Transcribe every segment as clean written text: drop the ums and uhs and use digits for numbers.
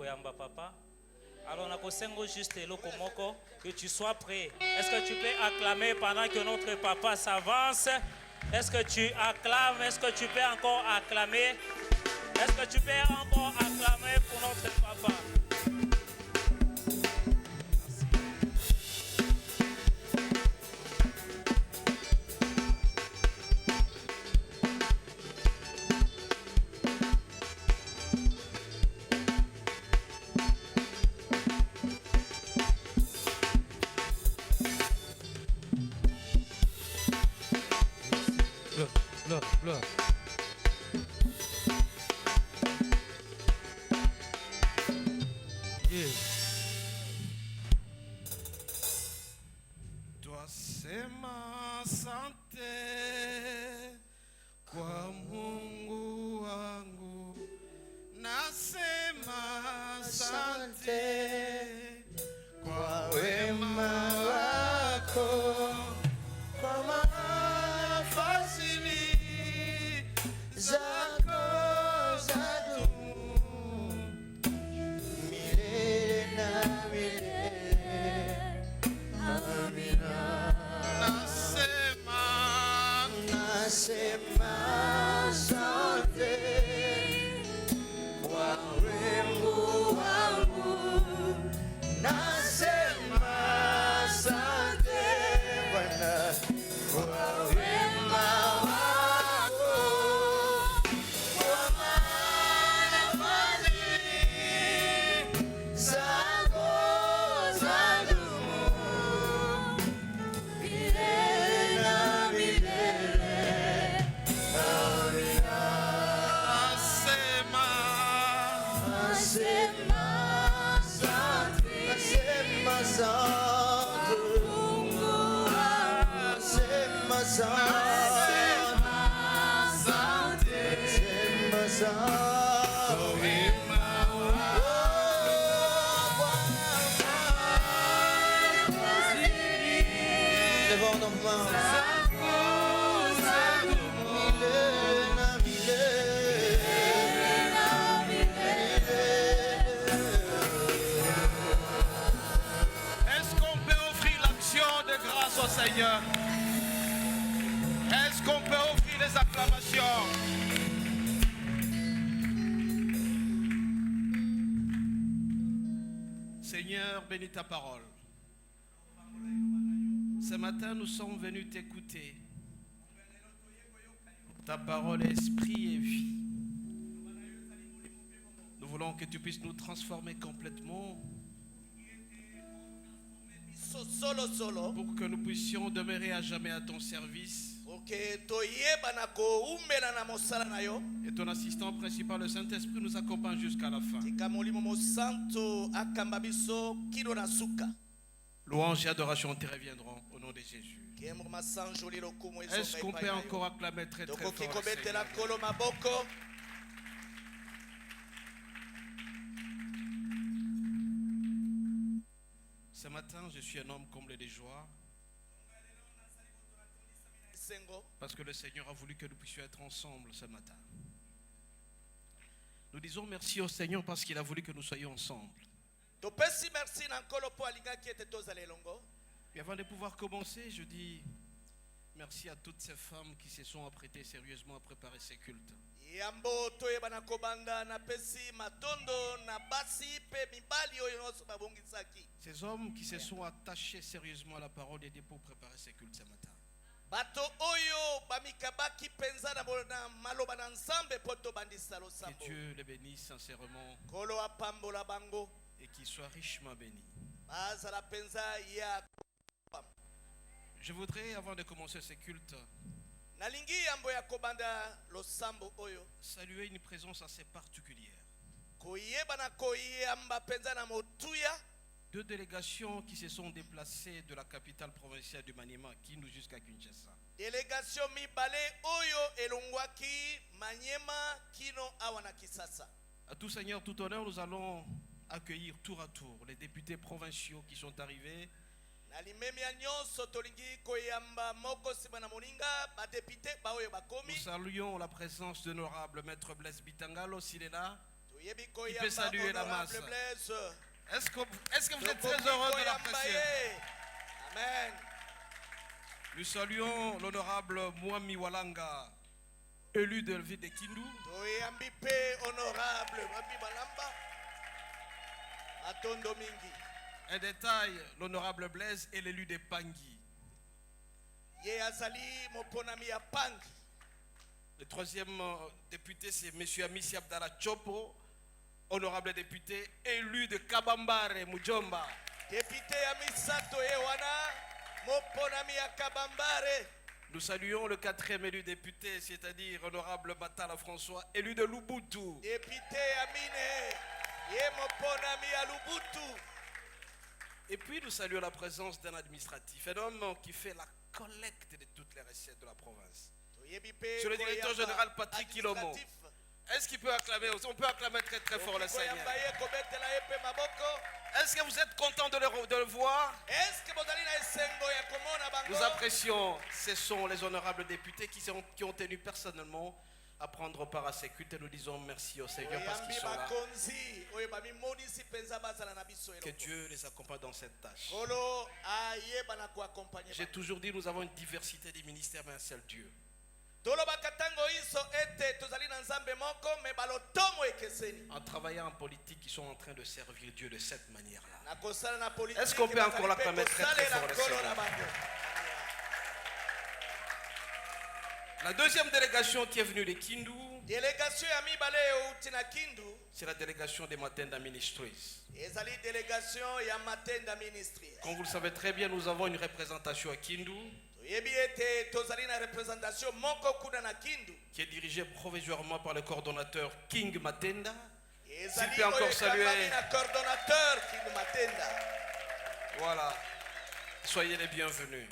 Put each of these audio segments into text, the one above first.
koyamba papa. Alors on a kosengo juste le komoko que tu sois prêt. Est-ce que tu peux acclamer pendant que notre papa s'avance? Est-ce que tu acclames? Est-ce que tu peux encore acclamer? Est-ce que tu peux encore acclamer pour notre papa? Gloire. Twasema asante kwa Mungu wangu, nasema asante kwa wema wako, kwa maana fadhili zako zadumu milele na milele. Amina. Nasema asante kwa wema wangu, nasema asante Bwana kwa wema wako, kwa maana fadhili zako zadumu milele na milele. Amina. Nasema asante Mungu wangu, nasema asante devant nos mains. Est-ce qu'on peut offrir l'action de grâce au Seigneur? Est-ce qu'on peut offrir les acclamations? Seigneur, bénis ta parole. Ce matin, nous sommes venus t'écouter. Ta parole est esprit et vie. Nous voulons que tu puisses nous transformer complètement pour que nous puissions demeurer à jamais à ton service. Et ton assistant principal, le Saint-Esprit, nous accompagne jusqu'à la fin. Louange et adoration te reviendront au nom de Jésus. Est-ce qu'on peut encore acclamer très très fort? Ce matin, je suis un homme comblé de joie parce que le Seigneur a voulu que nous puissions être ensemble ce matin. Nous disons merci au Seigneur parce qu'il a voulu que nous soyons ensemble. Et avant de pouvoir commencer, je dis merci à toutes ces femmes qui se sont apprêtées sérieusement à préparer ces cultes. Ces hommes qui se sont attachés sérieusement à la parole de Dieu pour préparer ces cultes ce matin. Que Dieu les bénisse sincèrement et qu'ils soient richement bénis. Je voudrais, avant de commencer ces cultes, saluer une présence assez particulière. Deux délégations qui se sont déplacées de la capitale provinciale du Maniema, Kindu, jusqu'à Kinshasa. Délégation Mibale Oyo Elongwaki Maniema Kino Awana Kisasa. À tout Seigneur, tout honneur, nous allons accueillir tour à tour les députés provinciaux qui sont arrivés. Nous saluons la présence de l'honorable Maître Blaise Bitangalo, s'il est là. qui peut saluer la masse? Est-ce que vous êtes très heureux de l'apprécier? Amen. Nous saluons l'honorable Mwami Walanga, élu de la ville de Kindu. Un détail, l'honorable Blaise est l'élu de Pangui. Le troisième député, c'est M. Amissi Abdallah Chopo, honorable député, élu de Kabambare, Mujomba. Député Amisato Ewana, Moponami Kabambare. Nous saluons le quatrième élu député, c'est-à-dire honorable Batala François, élu de Lubutu. Député Amine, Moponami à Lubutu. Et puis nous saluons la présence d'un administratif, un homme qui fait la collecte de toutes les recettes de la province. Sur le directeur général Patrick Kilomo. Est-ce qu'il peut acclamer? On peut acclamer très très fort le Seigneur. Est-ce que vous êtes content de le voir? Nous apprécions. Ce sont les honorables députés qui ont tenu personnellement à prendre part à ces cultes. Et nous disons merci au Seigneur parce qu'ils sont là. Que Dieu les accompagne dans cette tâche. J'ai toujours dit, nous avons une diversité des ministères, mais un seul Dieu. En travaillant en politique, ils sont en train de servir Dieu de cette manière-là. Est-ce qu'on peut encore l'acclamer très très fort le Seigneur? La deuxième délégation qui est venue de Kindu, c'est la délégation des Matenda Ministries. Comme vous le savez très bien, nous avons une représentation à Kindu qui est dirigée provisoirement par le coordonnateur King Matenda. S'il peut encore saluer. Voilà. Soyez les bienvenus.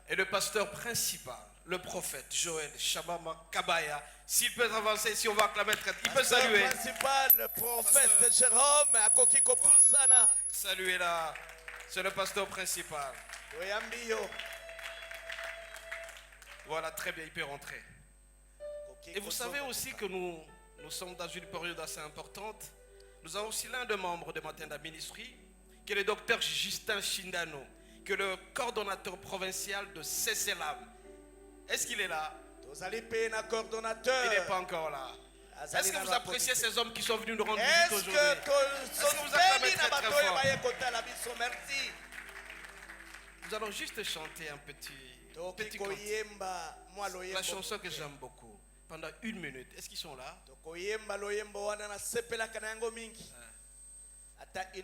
Et le pasteur principal, le prophète Joël Shabama Kabaya, s'il peut avancer, si on va acclamer, il peut saluer. Le principal, le prophète Jérôme, Akokiko Poussana. Saluez là, c'est le pasteur principal. Voilà, très bien, il peut rentrer. Et vous savez aussi que nous sommes dans une période assez importante. Nous avons aussi l'un des membres de Matenda Ministry, qui est le docteur Justin Shindano, qui est le coordonnateur provincial de CCLAM. Est-ce qu'il est là? Il n'est pas encore là. Est-ce que vous appréciez ces hommes qui sont venus nous rendre visite aujourd'hui? Est-ce que vous acclamez très très fort? Nous allons juste chanter un petit cantique. La chanson que j'aime beaucoup. Pendant 1 minute. Est-ce qu'ils sont là? 1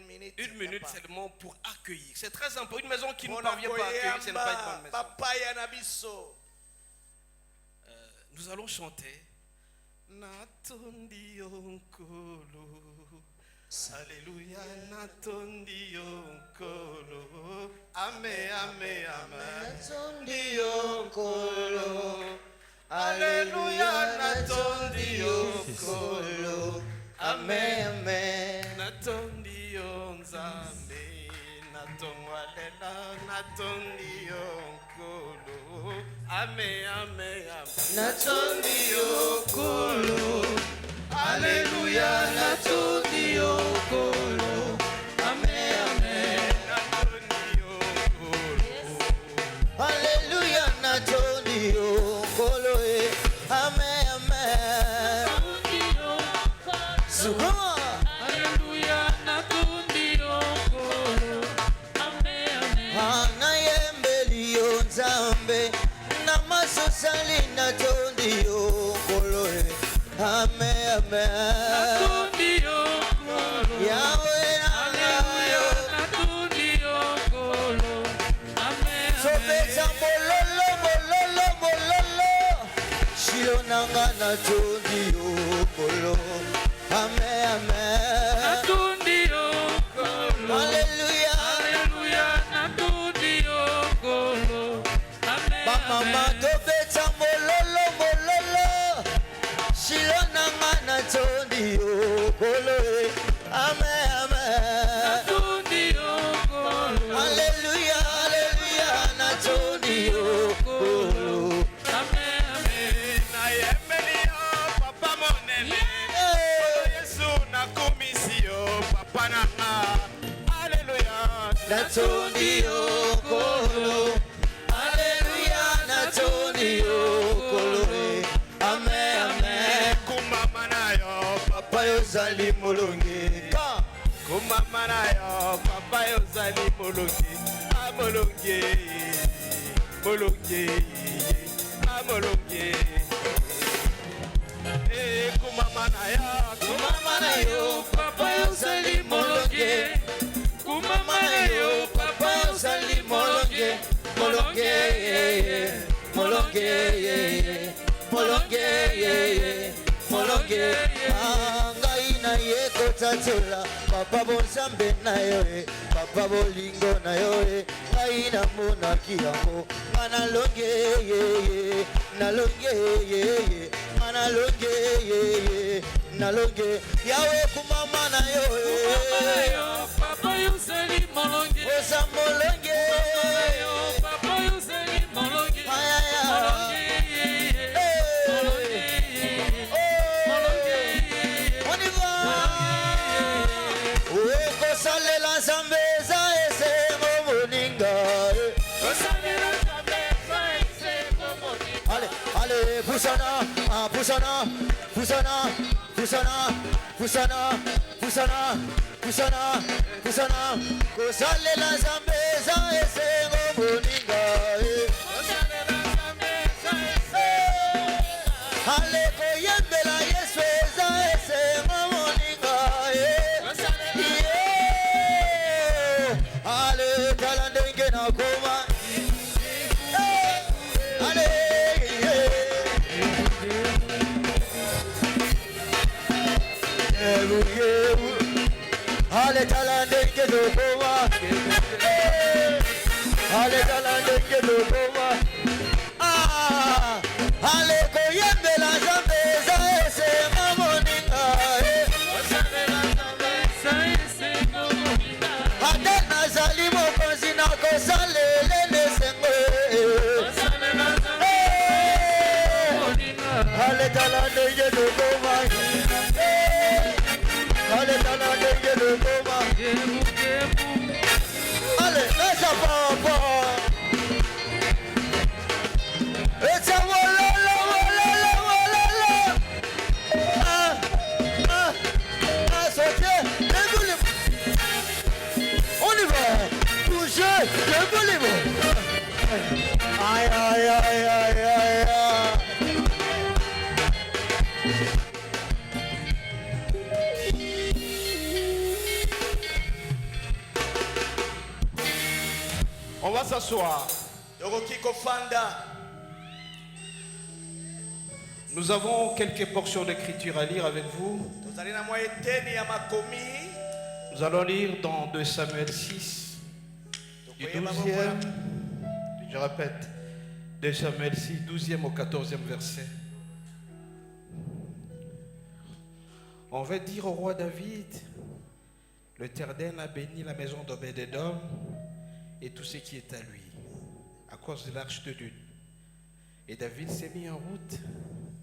minute seulement pour accueillir. C'est très important. Une maison qui ne parvient pas à accueillir, ce n'est pas une bonne maison. Nous allons chanter. Natondi onkolo. Alléluia, natondi onkolo. Amen, amen, amen. Natondi onkolo. Alléluia, natondi onkolo. Amen, amen. Natondi onzambe. Natongwalela, natondi onkolo. Amen, amen, amen. Natondi onkolo. Alléluia, natondi onkolo. Amen, amen. Natondi onkolo. Alléluia, natondi onkolo. Amen, amen. Alléluia, natondi onkolo. Amen, amen. Anayembeli onzambe. Namasosali natondi onkolo. Amen, amen. Yahweh, hallelujah. Natondi onkolo. Amen, amen. Sobeza mololo, mololo, mololo. Shilonanga natondi onkolo. Amen, amen. Natondi onkolo. Hallelujah. Hallelujah. Natondi onkolo. Amen, mama tobeza mololo, mololo. Shilonanga natondi onkolo. Amen, amen. Natondi onkolo. Hallelujah. Hallelujah. Natondi onkolo. Amen, amen. Nayembeli papa monene. papa nanga. Alléluia. Natoni okolo. Alléluia. Natoni okolo. Amen, amen. Kumama na yo, Papa yozali molongi. kumama na yo, papa yozali molongi. Ah molongi, molongi, ah molongi. Eh kumama na yo, Kumama na yo, papa yozali molongi. Kumama na yo, papa yozali molongi. Molongi, molongi, molongi, molongi. Ngai na ye kotatula, papa bonzambe na yo, papa bolingo na yo, ngai na monaki yango, mana longe, na longe, mana longe, na longe. Yawe kumama na yo, papa yozali molonge. oza molonge, Papa yozali molonge. ayaya. Molonge. On y va. Okosalela nzambe eza esengo moninga. Allez, allez, poussana, poussana, poussana, poussana, poussana, poussana, poussana, poussana. Kosalela nzambe eza esengo moninga. Ale koyembela Yesu eza esengo moninga. Ale tala ndenge nakoma. Ale ale tala ndenge nakoma. Ale tala ndenge nakoma. Ale koyembela nzambe eza esengo moninga. Ate nazali mokonzi nakosalela esengo. Ale tala ndenge nakoma. Ale tala ndenge nakoma. Ale eza papa. It's a walala, walala, walala. Sautez, lève-les. On y va. Bougez, lève-les. Aïe, aïe, aïe, aïe, aïe. on va s'asseoir. Yokiko Fanda. Nous avons quelques portions d'écriture à lire avec vous. Nous allons lire dans 2 Samuel 6, du 12e, je répète, 2 Samuel 6, 12e au 14e verset. On va dire au roi David, l'Éternel a béni la maison d'Obed-Édom et tout ce qui est à lui, à cause de l'arche de Dieu. Et David s'est mis en route.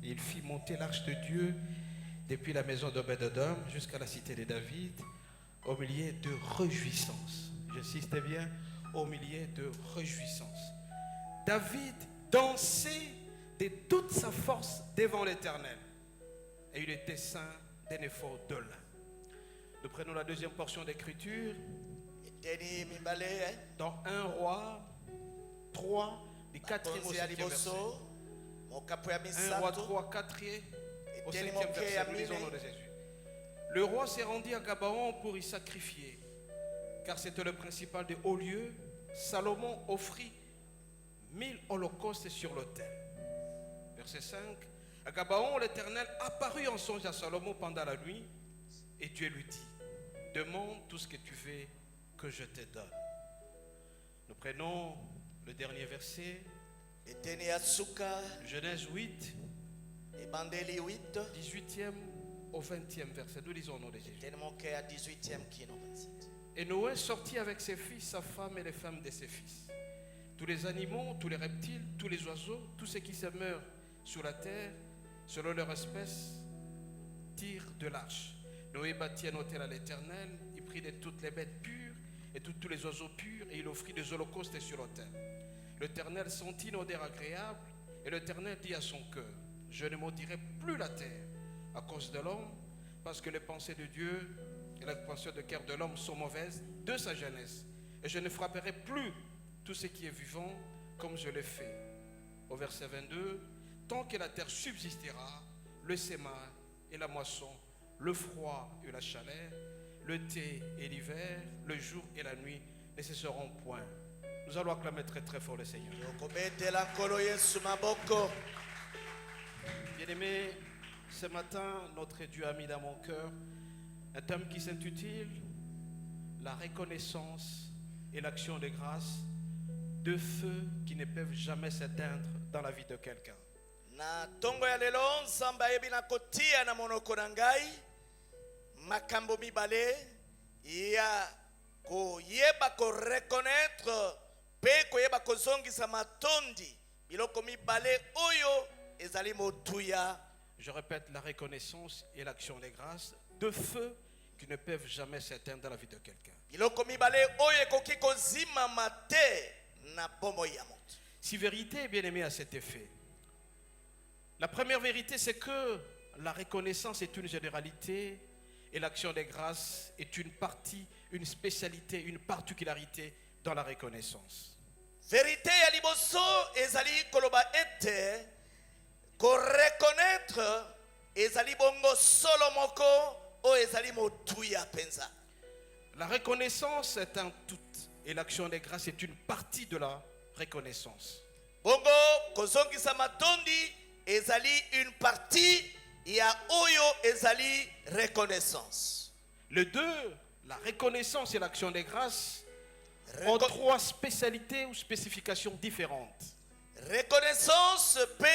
Il fit monter l'arche de Dieu depuis la maison d'Obed-Édom jusqu'à la cité de David, au milieu de réjouissance. J'insiste bien, au milieu de réjouissance. David dansait de toute sa force devant l'Éternel. Et il était saint d'un effort de l'un. Nous prenons la deuxième portion d'écriture dans 1 Roi 3, du 4e au 5e verset. 1 Roi 3, 4e au 5e verset. Nous lisons au nom de Jésus. Le roi s'est rendu à Gabaon pour y sacrifier, car c'était le principal des hauts lieux. Salomon offrit 1000 holocaustes sur l'autel. Verset 5. À Gabaon, l'Éternel apparut en songe à Salomon pendant la nuit, et Dieu lui dit: demande tout ce que tu veux que je te donne. Nous prenons le dernier verset, Genèse 8, 18e au 20e verset. Nous lisons au nom de Jésus. Et Noé sortit avec ses fils, sa femme et les femmes de ses fils. Tous les animaux, tous les reptiles, tous les oiseaux, tout ce qui se meurt sur la terre, selon leur espèce, tirent de l'arche. Noé bâtit un autel à l'Éternel, il offrit de toutes les bêtes pures et tous les oiseaux purs, et il offrit des holocaustes sur l'autel. L'Éternel sentit une odeur agréable, et l'Éternel dit à son cœur, je ne maudirai plus la terre à cause de l'homme, parce que les pensées de Dieu et les pensées de cœur de l'homme sont mauvaises de sa jeunesse. Et je ne frapperai plus tout ce qui est vivant comme je l'ai fait. Au verset 22, tant que la terre subsistera, le séma et la moisson, le froid et la chaleur, l'été et l'hiver, le jour et la nuit ne cesseront point. Nous allons acclamer très très fort le Seigneur. Bien-aimés, ce matin, notre Dieu a mis dans mon cœur un thème qui s'intitule la reconnaissance et l'action de grâce, deux feux qui ne peuvent jamais s'éteindre dans la vie de quelqu'un. Na tongo ya lelo nzamba yebi na kotia na monoko na ngai makambo mibale ya koyeba ko reconnaître pe koyeba kozongisa matondi biloko mibale oyo ezali motuya. Je répète, la reconnaissance et l'action de grâce, deux feux qui ne peuvent jamais s'éteindre dans la vie de quelqu'un. Biloko mibale oyo ekoki kozima mate na bomoi ya moto. Si vérité est bien aimée à cet effet, la première vérité, c'est que la reconnaissance est une généralité et l'action de grâce est une partie, une spécialité, une particularité dans la reconnaissance. Vérité ya liboso ezali koloba ete ko reconnaître ezali bongo solo moko o ezali motuya penza. La reconnaissance est un tout et l'action de grâce est une partie de la reconnaissance. Bongo kozongisa matondi ezali une partie ya oyo ezali reconnaissance. Les deux, la reconnaissance et l'action de grâce, ont trois spécialités ou spécifications différentes. Reconnaissance pe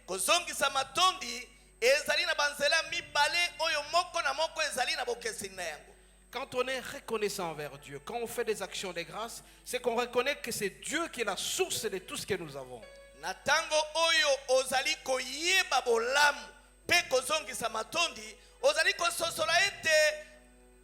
kozongisa matondi ezali na banzela mibale oyo moko na moko ezali na bokesi na yango. Quand on est reconnaissant envers Dieu, quand on fait des actions de grâce, c'est qu'on reconnaît que c'est Dieu qui est la source de tout ce que nous avons. Na tango oyo ozali koyeba bolamu pe kozongisa matondi ozali kososola ete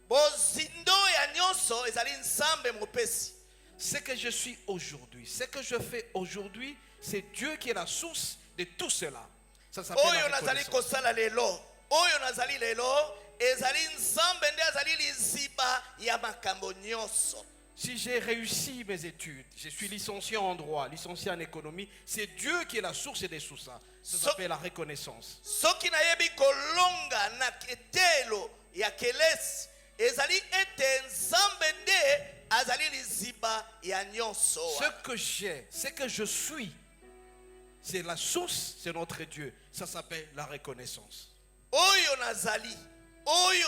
bozindo ya nyonso ezali nsambe mopesi. Ce que je suis aujourd'hui, ce que je fais aujourd'hui, c'est Dieu qui est la source de tout cela. Ça s'appelle Oyo la nazali reconnaissance. kosala lelo, oyo nazali lelo, ezali nsambe nde azali liziba ya makambo nyonso. Si j'ai réussi mes études, je suis licencié en droit, licencié en économie, c'est Dieu qui est la source de tout ça. Ça s'appelle la reconnaissance. Soki nayebi kolonga na ketelo ya kelesi, ezali ete nsambe nde azali liziba ya nyonso. Ce que j'ai, ce que je suis, c'est la source, c'est notre Dieu. Ça s'appelle la reconnaissance. Oyo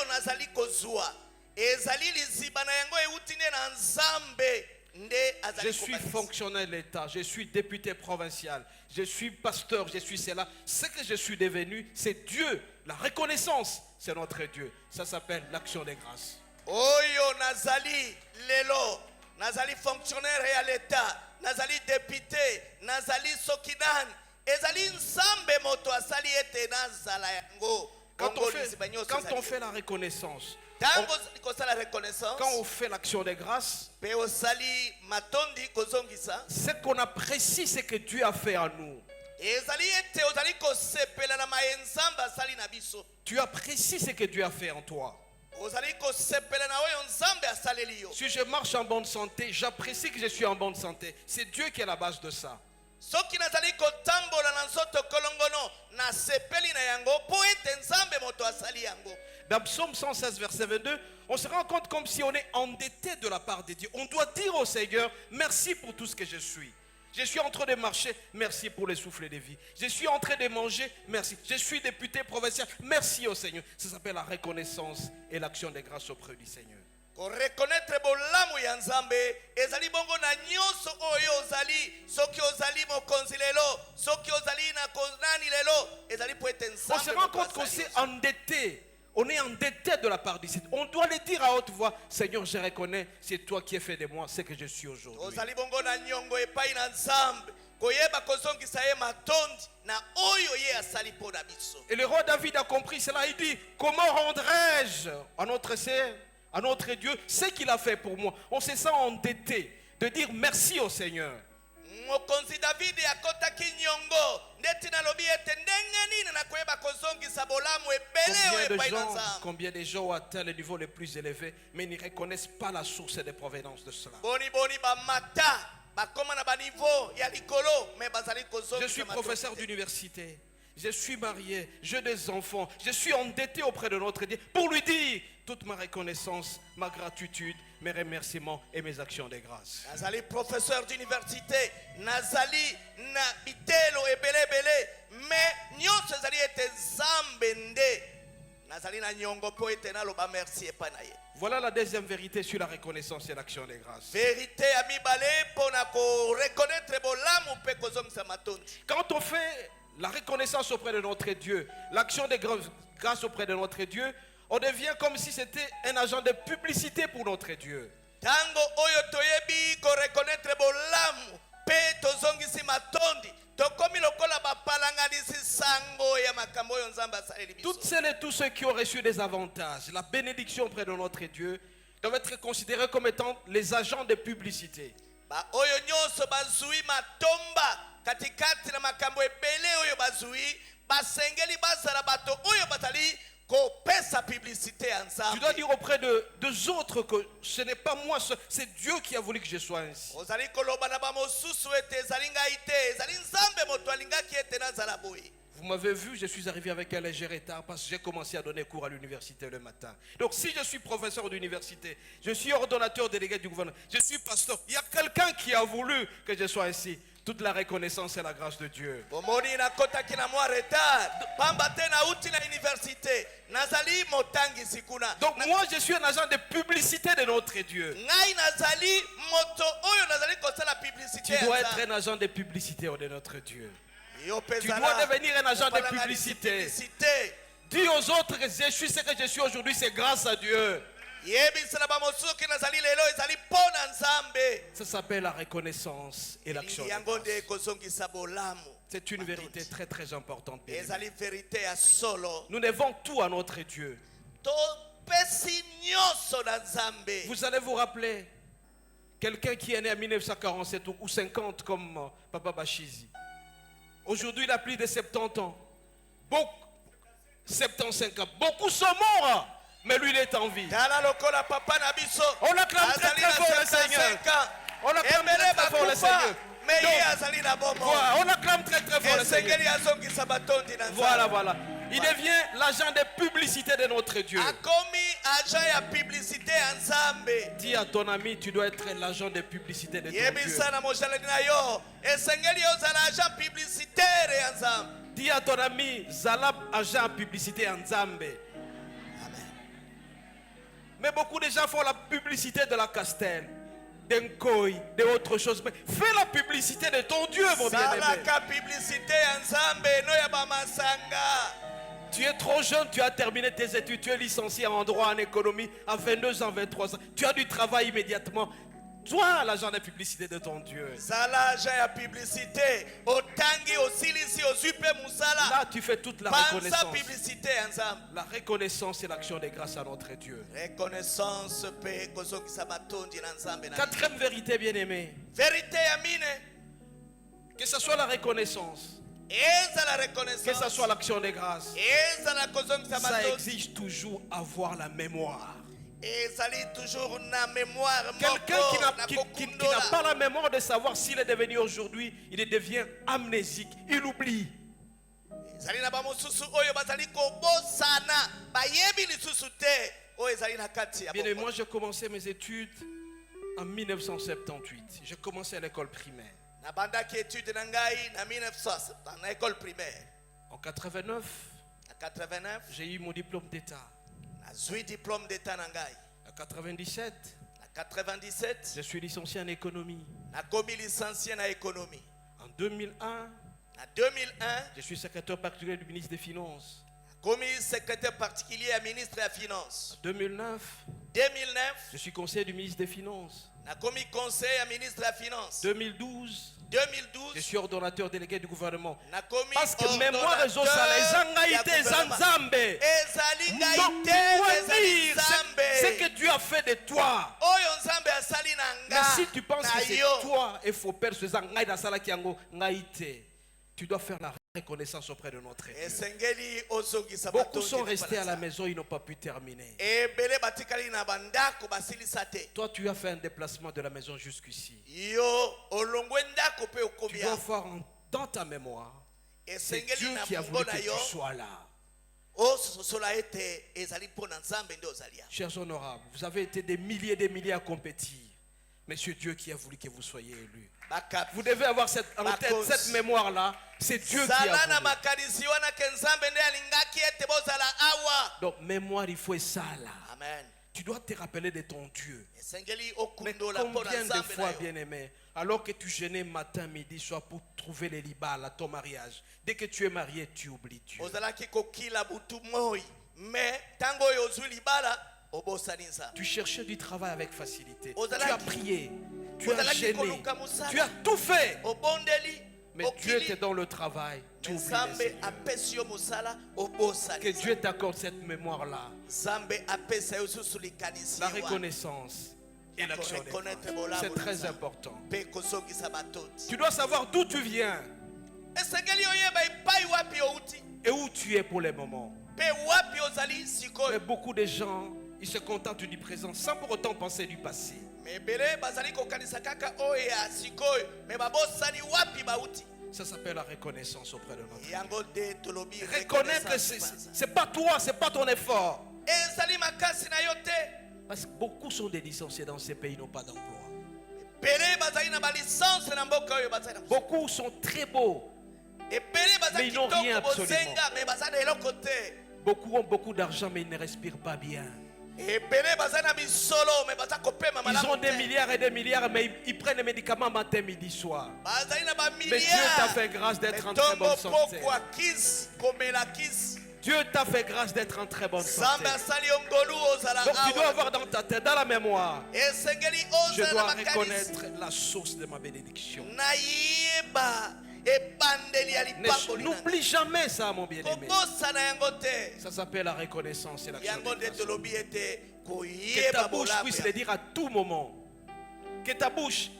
nazali kozwa ezali liziba na yango euti nde na nzambe nde Je azali suis kobalisa. fonctionnaire de l'État, je suis député provincial, je suis pasteur, je suis cela. Ce que je suis devenu, c'est Dieu. La reconnaissance, c'est notre Dieu. Ça s'appelle l'action de grâce. Oyo nazali lelo nazali fonctionnaire ya l'État, nazali député, nazali sokinani ezali nzambe moto asali ete nazala yango. Quand on fait la reconnaissance, Tango kosala reconnaissance quand on fait l'action de grâce, pe osali matondi kozongisa ce qu'on apprécie, c'est que Dieu a fait en nous. ezali ete ozali kosepela na maenzamba asali na biso. Tu apprécies ce que Dieu a fait en toi. Ozali kosepela na oyo nzambe asaleli yo. Si je marche en bonne santé, j'apprécie que je suis en bonne santé. C'est Dieu qui est la base de ça. Soki nazali kotambola na nzoto kolongono na sepeli na yango po ete nzambe moto asali yango. Dans Psaume 116, verset 22, on se rend compte comme si on est endetté de la part de Dieu. On doit dire au Seigneur, merci pour tout ce que je suis. Je suis en train de marcher, merci pour le souffle de vie. Je suis en train de manger, merci. Je suis député provincial, merci au Seigneur. Ça s'appelle la reconnaissance et l'action de grâce auprès du Seigneur. Ko reconnaître bolamu ya nzambe ezali bongo na nyonso oyo ozali soki ozali mokonzi lelo soki ozali na konani lelo ezali po ete On se nzambe rend compte qu'on s'est endetté. On est endetté de la part du Seigneur. On doit le dire à haute voix, Seigneur, je reconnais, c'est toi qui as fait de moi ce que je suis aujourd'hui. ozali bongo na nyongo epai na nzambe koyeba kozongisa ye matondi na oyo ye asali po na biso. Et le roi David a compris cela. Il dit, comment rendrai-je à notre Seigneur, à notre Dieu ce qu'il a fait pour moi. On se sent endetté de dire merci au Seigneur. mokonzi davidi akotaki nyongo ndeti nalobi ete ndenge nini nakoyeba kozongisa bolamu ebele oyo epai na nzambe. Combien de gens ont atteint le niveau le plus élevé, mais ne reconnaissent pas la source de provenance de cela. boni bamata bakoma na baniveau ya likolo me bazali kozongisa. Je suis professeur d'université, je suis marié, j'ai des enfants, je suis endetté auprès de notre Dieu pour lui dire toute ma reconnaissance, ma gratitude, mes remerciements et mes actions de grâce. Nazali professeur d'université, nazali na bitelo ebele me nyonso ezali ete nzambe nde nazali na nyongo po ete naloba merci epai na ye. Voilà la deuxième vérité sur la reconnaissance et l'action de grâce. Vérité ya mibale mpona ko reconnaître bolamu pe kozongisa matondi. Quand on fait la reconnaissance auprès de notre Dieu, l'action de grâce auprès de notre Dieu, on devient comme si c'était un agent de publicité pour notre Dieu. Tango oyo toyebi ko reconnaître bolamu pe tozongisi matondi tokomi lokola bapalanganisi sango ya makambo oyo nzambe asaleli biso. Toutes celles et tous ceux qui ont reçu des avantages, la bénédiction auprès de notre Dieu, doivent être considérés comme étant les agents de publicité. Ba oyo nyonso bazui matomba katikati na makambo ebele oyo bazui basengeli bazala bato oyo batali kopesa publicité ya nzambe. Tu dois dire auprès de deux autres que ce n'est pas moi, c'est Dieu qui a voulu que je sois ainsi. Ozali koloba na bamosusu ete ezali ngai te ezali nzambe moto alingaki ete nazala boye. Vous m'avez vu, je suis arrivé avec un léger retard parce que j'ai commencé à donner cours à l'université le matin. Donc si je suis professeur d'université, je suis ordonnateur délégué du gouvernement, je suis pasteur, il y a quelqu'un qui a voulu que je sois ici. Toute la reconnaissance et la grâce de Dieu. Bomoni na kota kina mwa retard. Pamba tena uti na université. Nazali motangi sikuna. Donc moi je suis un agent de publicité de notre Dieu. Ngai nazali moto oyo nazali kosala publicité. Tu dois être un agent de publicité de notre Dieu. Tu Tu dois devenir un agent de publicité. Dis aux autres que je suis ce que je suis aujourd'hui, c'est grâce à Dieu. Ça s'appelle la reconnaissance et l'action de grâce. C'est une vérité très très importante. Nous devons tout à notre Dieu. Vous allez vous rappeler quelqu'un qui est né en 1947 ou 50 comme Papa Bachizi. Aujourd'hui, il a plus de 70 ans. 75 ans. Beaucoup sont morts, mais lui, il est en vie. On acclame très très fort le Seigneur. On acclame très très fort le Seigneur. Voilà, on acclame très très fort le Seigneur. Voilà, voilà. Il devient l'agent de publicité de notre Dieu. Dis à ton ami, tu dois être l'agent de publicité de ton Dieu. Dis à ton ami, Zalab, agent de publicité en Zambé. Mais beaucoup de gens font la publicité de la Castel, d'un Koi, d'autres choses. Mais fais la publicité de ton Dieu, mon bien-aimé. Tu es trop jeune, tu as terminé tes études, tu es licencié en droit, en économie, à 22 ans, 23 ans. Tu as du travail immédiatement. Toi, l'agent de publicité de ton Dieu. Là, tu fais toute la reconnaissance. La reconnaissance et l'action de grâce à notre Dieu. Quatrième vérité, bien-aimé. Que ce soit la reconnaissance, que ce soit l'action de grâce, ça exige toujours avoir la mémoire. Quelqu'un qui n'a pas la mémoire de savoir s'il est devenu aujourd'hui, il devient amnésique, il oublie. Bien, moi j'ai commencé mes études en 1978. J'ai commencé à l'école primaire. En 89, j'ai eu mon diplôme d'état. En 97, je suis licencié en économie. En 2001, je suis secrétaire particulier du ministre des Finances. Comme secrétaire particulier à ministre des Finances. 2009, 2009, je suis conseiller du ministre des Finances. na commis conseil à ministre des Finances. 2012, 2012, je suis ordonnateur délégué du gouvernement. na commis Parce que mémoire réseau ça les angaïté zanzambe. ezali Non, ngaïté ezali nzambe. ce que Dieu a fait de toi. Oyo nzambe asali na Mais nga. si tu penses na que c'est yo. toi, il faut perdre ce zangaï dans la kiango ngaïté. Tu dois faire la reconnaissance auprès de notre Dieu. Esengeli ozongisa Beaucoup batondi sont na restés à la palasa. maison, ils n'ont pas pu terminer. Ebele batikali na bandako basilisa te. Toi, tu as fait un déplacement de la maison jusqu'ici. Yo olongwe ndako pe Tu okobia. dois voir dans ta mémoire, c'est Esengeli Dieu na qui a voulu bongo na que yo. tu sois là. Ososola ete ezali mpona nzambe nde ozalia. Chers honorables, vous avez été des milliers à compétir. Mais c'est Dieu qui a voulu que vous soyez élus. Bakapi. Vous devez avoir en tête cette mémoire-là. C'est Dieu qui a Sala na voulu. makanisi wana ke nzambe nde alingaki ete bozala awa. Donc, mémoire, il faut ça là. Amen. Tu dois te rappeler de ton Dieu. Esengeli Mais okundola mpona combien de nzambe na fois, yo. bien-aimé, alors que tu jeûnais matin, midi, soir pour trouver les libales à ton mariage, dès que tu es marié, tu oublies Dieu. Ozalaki kokila butu moi. Mais tango oyo ozwi libala obosani nzambe. Tu cherchais du travail avec facilité. Tu Ozalaki- as prié, tu as Ozalaki gêné, koluka musala. tu as tout fait. Obondeli. Mais Dieu okili. te donne le travail. Tu oublies le Nzambe Seigneur. apesi yo musala obosani. Que Dieu t'accorde cette mémoire-là. Nzambe apesa yo susu likanisi. La wa. reconnaissance et l'action de Reconnaître grâce. bolamu C'est na très Nzambe. important. Pe kozongisa batoti. Tu dois savoir d'où tu viens Esengeli oyeba epai wapi outi. et où tu es pour les moments. Pe wapi ozali Mais sikoyo. beaucoup de gens, ils se contentent du présent sans pour autant penser du passé. Me ebele bazali kokanisa kaka oyo ya sikoyo. Me babosani wapi bauti. Ça s'appelle la reconnaissance auprès de notre Dieu. Yango de tolobi. Reconnaître que c'est pas toi, c'est pas ton effort. Ezali makasi na yo te. Parce que beaucoup sont des licenciés dans ces pays, n'ont pas d'emploi. Ebele bazali na ba licence na mboka oyo bazali. Beaucoup sont très beaux. Ebele Mais bazali ils n'ont rien kitoko absolument. bozenga me bazali eloko te. Beaucoup ont beaucoup d'argent, mais ils ne respirent pas bien. Ebele bazali na bisolo me baza kopema Ils ont malamu des te. milliards et des milliards, mais ils prennent les médicaments matin, midi, soir. Bazali na ba Mais Dieu milliards. t'a fait grâce d'être en très bonne santé. Pokwa kis komela kis. Dieu t'a fait grâce d'être en très bonne santé. Nzambe asali yo ngolu ozala Donc tu dois awa. avoir dans ta tête, dans la mémoire, Esengeli je ozala dois na makanisi. reconnaître la source de ma bénédiction. Nayeba ebandeli ya lipango lina. N'oublie jamais ça, mon bien-aimé. Kobosana yango te. Ça s'appelle la reconnaissance et l'action Yango de nde grâce. tolobi ete Que ta koyeba bouche bolamu puisse ya- le dire à tout moment. Que ta bouche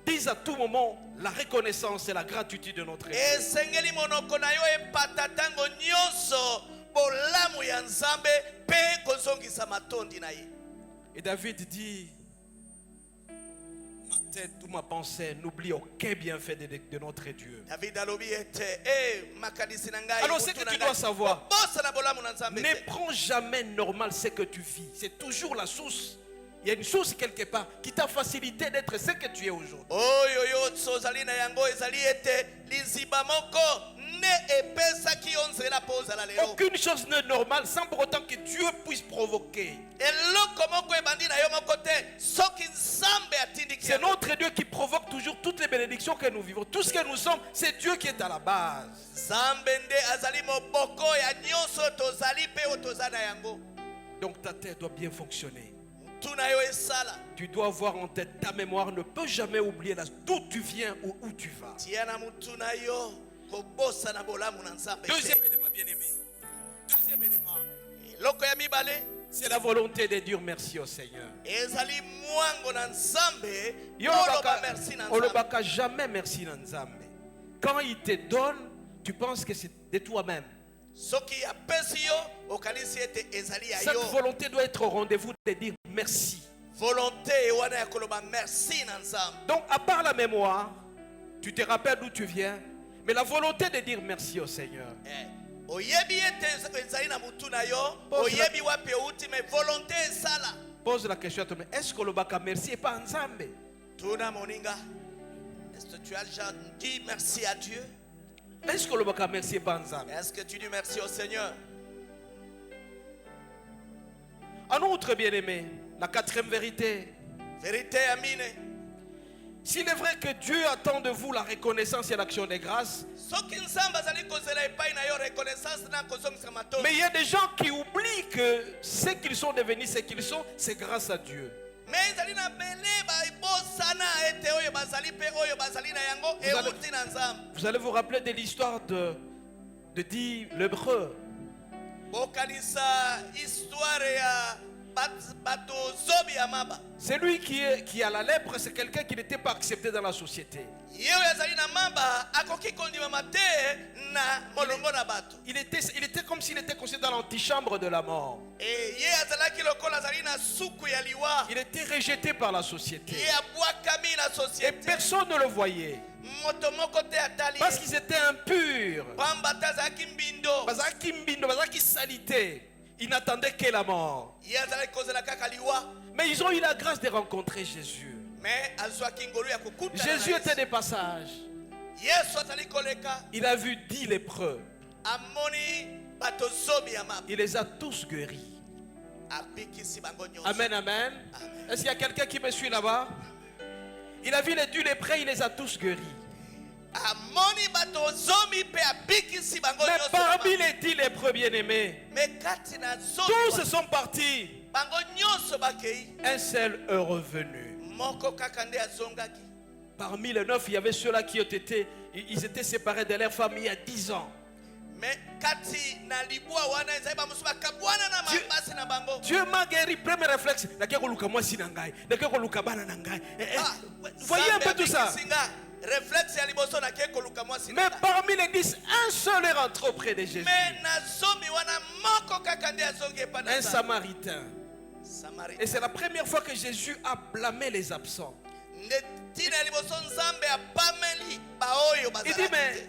dise à tout moment la reconnaissance et la gratitude de notre Dieu. esengeli monoko na yo epata ntango nyonso bolamu ya nzambe mpe kozongisa matondi na ye. Et David dit, ma tête ou ma pensée n'oublie aucun bienfait de notre Dieu. David alobi ete makanisi na ngai Alors, ce mutu que na tu ngai, dois savoir, kobosana bolamu na nzambe ne te. prends jamais normal ce que tu vis. C'est toujours la source. Il y a une source quelque part qui t'a facilité d'être ce que tu es aujourd'hui. oyo nyonso ozali na yango ezali ete liziba moko ne epesaki yo nzela mpo ozala lelo. Aucune chose n'est normale sans pour autant que Dieu puisse provoquer. eloko moko ebandi na yo moko te soki nzambe atindiki C'est yango. notre Dieu qui provoque toujours toutes les bénédictions que nous vivons. Tout ce que nous sommes, c'est Dieu qui est à la base. nzambe nde azali moboko ya nyonso tozali mpe oyo toza na yango. Donc ta tête doit bien fonctionner. mutu na yo esala. Tu dois avoir en tête, ta mémoire ne peut jamais oublier d'où tu viens ou où tu vas. tia na mutu na yo kobosana bolamu na nzambe te. Deuxième élément, bien-aimé. Deuxième élément, eloko ya mibale c'est la volonté de dire merci au Seigneur. ezali mwango na nzambe Yo oloba merci na nzambe. olobaka jamais merci na Nzambe. Quand il te donne, tu penses que c'est de toi-même. soki apesi yo okanisi ete ezali ya Cette yo. volonté doit être au rendez-vous de dire merci. volonté wana ya koloba merci na nzambe. Donc, à part la mémoire, tu te rappelles d'où tu viens, mais la volonté de dire merci au Seigneur. oyebi ete ezali na mutu na yo Pose la- oyebi wapi outi me volonté esala. Pose la question à toi-même, est-ce que le baka merci et pas Nzambe? tuna moninga, est-ce que tu as déjà dit merci à Dieu? Est-ce que le baka merci et pas Nzambe? Est-ce que tu dis merci au Seigneur? En outre, bien-aimé, la quatrième vérité, Vérité amine. S'il est vrai que Dieu attend de vous la reconnaissance et l'action des grâces, soki nzambe azali kozela epai na yo reconnaissance na kozongisa matondo, mais il y a des gens qui oublient que ce qu'ils sont devenus, ce qu'ils sont, c'est grâce à Dieu. mais ezali na bele baibosana ete oyo bazali pe oyo bazali na yango euti na nzambe. Vous allez vous rappeler de l'histoire de 10 lépreux. Bokanisa histoire ya bato zobi ya maba. Celui qui a la lèpre, c'est quelqu'un qui n'était pas accepté dans la société. Yeo yazali na maba akoki kondima te na molongo na bato. Il était comme s'il était considéré dans l'antichambre de la mort. E ye azalaki lokola azali na suku ya liwa. Il était rejeté par la société. Ye abwakami na Et société. personne ne le voyait. Moto moko te atali. Parce qu'ils étaient impurs. Pamba tazaki mbindo. Bazaki mbindo, bazaki salité. Ils n'attendaient que la mort. Ye azalaki kozela kaka liwa. Mais ils ont eu la grâce de rencontrer Jésus. Mais azwaki ngolu ya kokutana. Jésus était de passage. Yesu azali koleka. Il a vu 10 lépreux. Amoni bato zobi ya maba. Il les a tous guéris. Abikisi bango nyonso. Amen, amen. Est-ce qu'il y a quelqu'un qui me suit là-bas? Il a vu les 10 lépreux, il les a tous guéris. Amoni bato zomi pe abikisi bango Mais nyonso. parmi les 10 lépreux bien-aimés, Mais kati na zomi tous sont partis. bango nyonso bakei. Un seul est revenu. Moko kaka nde azongaki. Parmi les 9, il y avait ceux-là qui ils étaient séparés de leur famille il y a 10 ans. Mais kati na libwa wana ezali bamusu bakabwana na mabasi na bango. Dieu m'a guéri. Premier réflexe. Voyez un peu tout ça. Réflexe ya liboso na ke koluka mwasi. Mais parmi les 10, un seul est rentré auprès de Jésus. Mais na zomi wana moko kaka nde azongi epai na Un Nzambe. Samaritain. Samaritain. Et c'est la première fois que Jésus a blâmé les absents. Ntina liboso Nzambe apameli ba oyo Il dit, bazalaki mais te.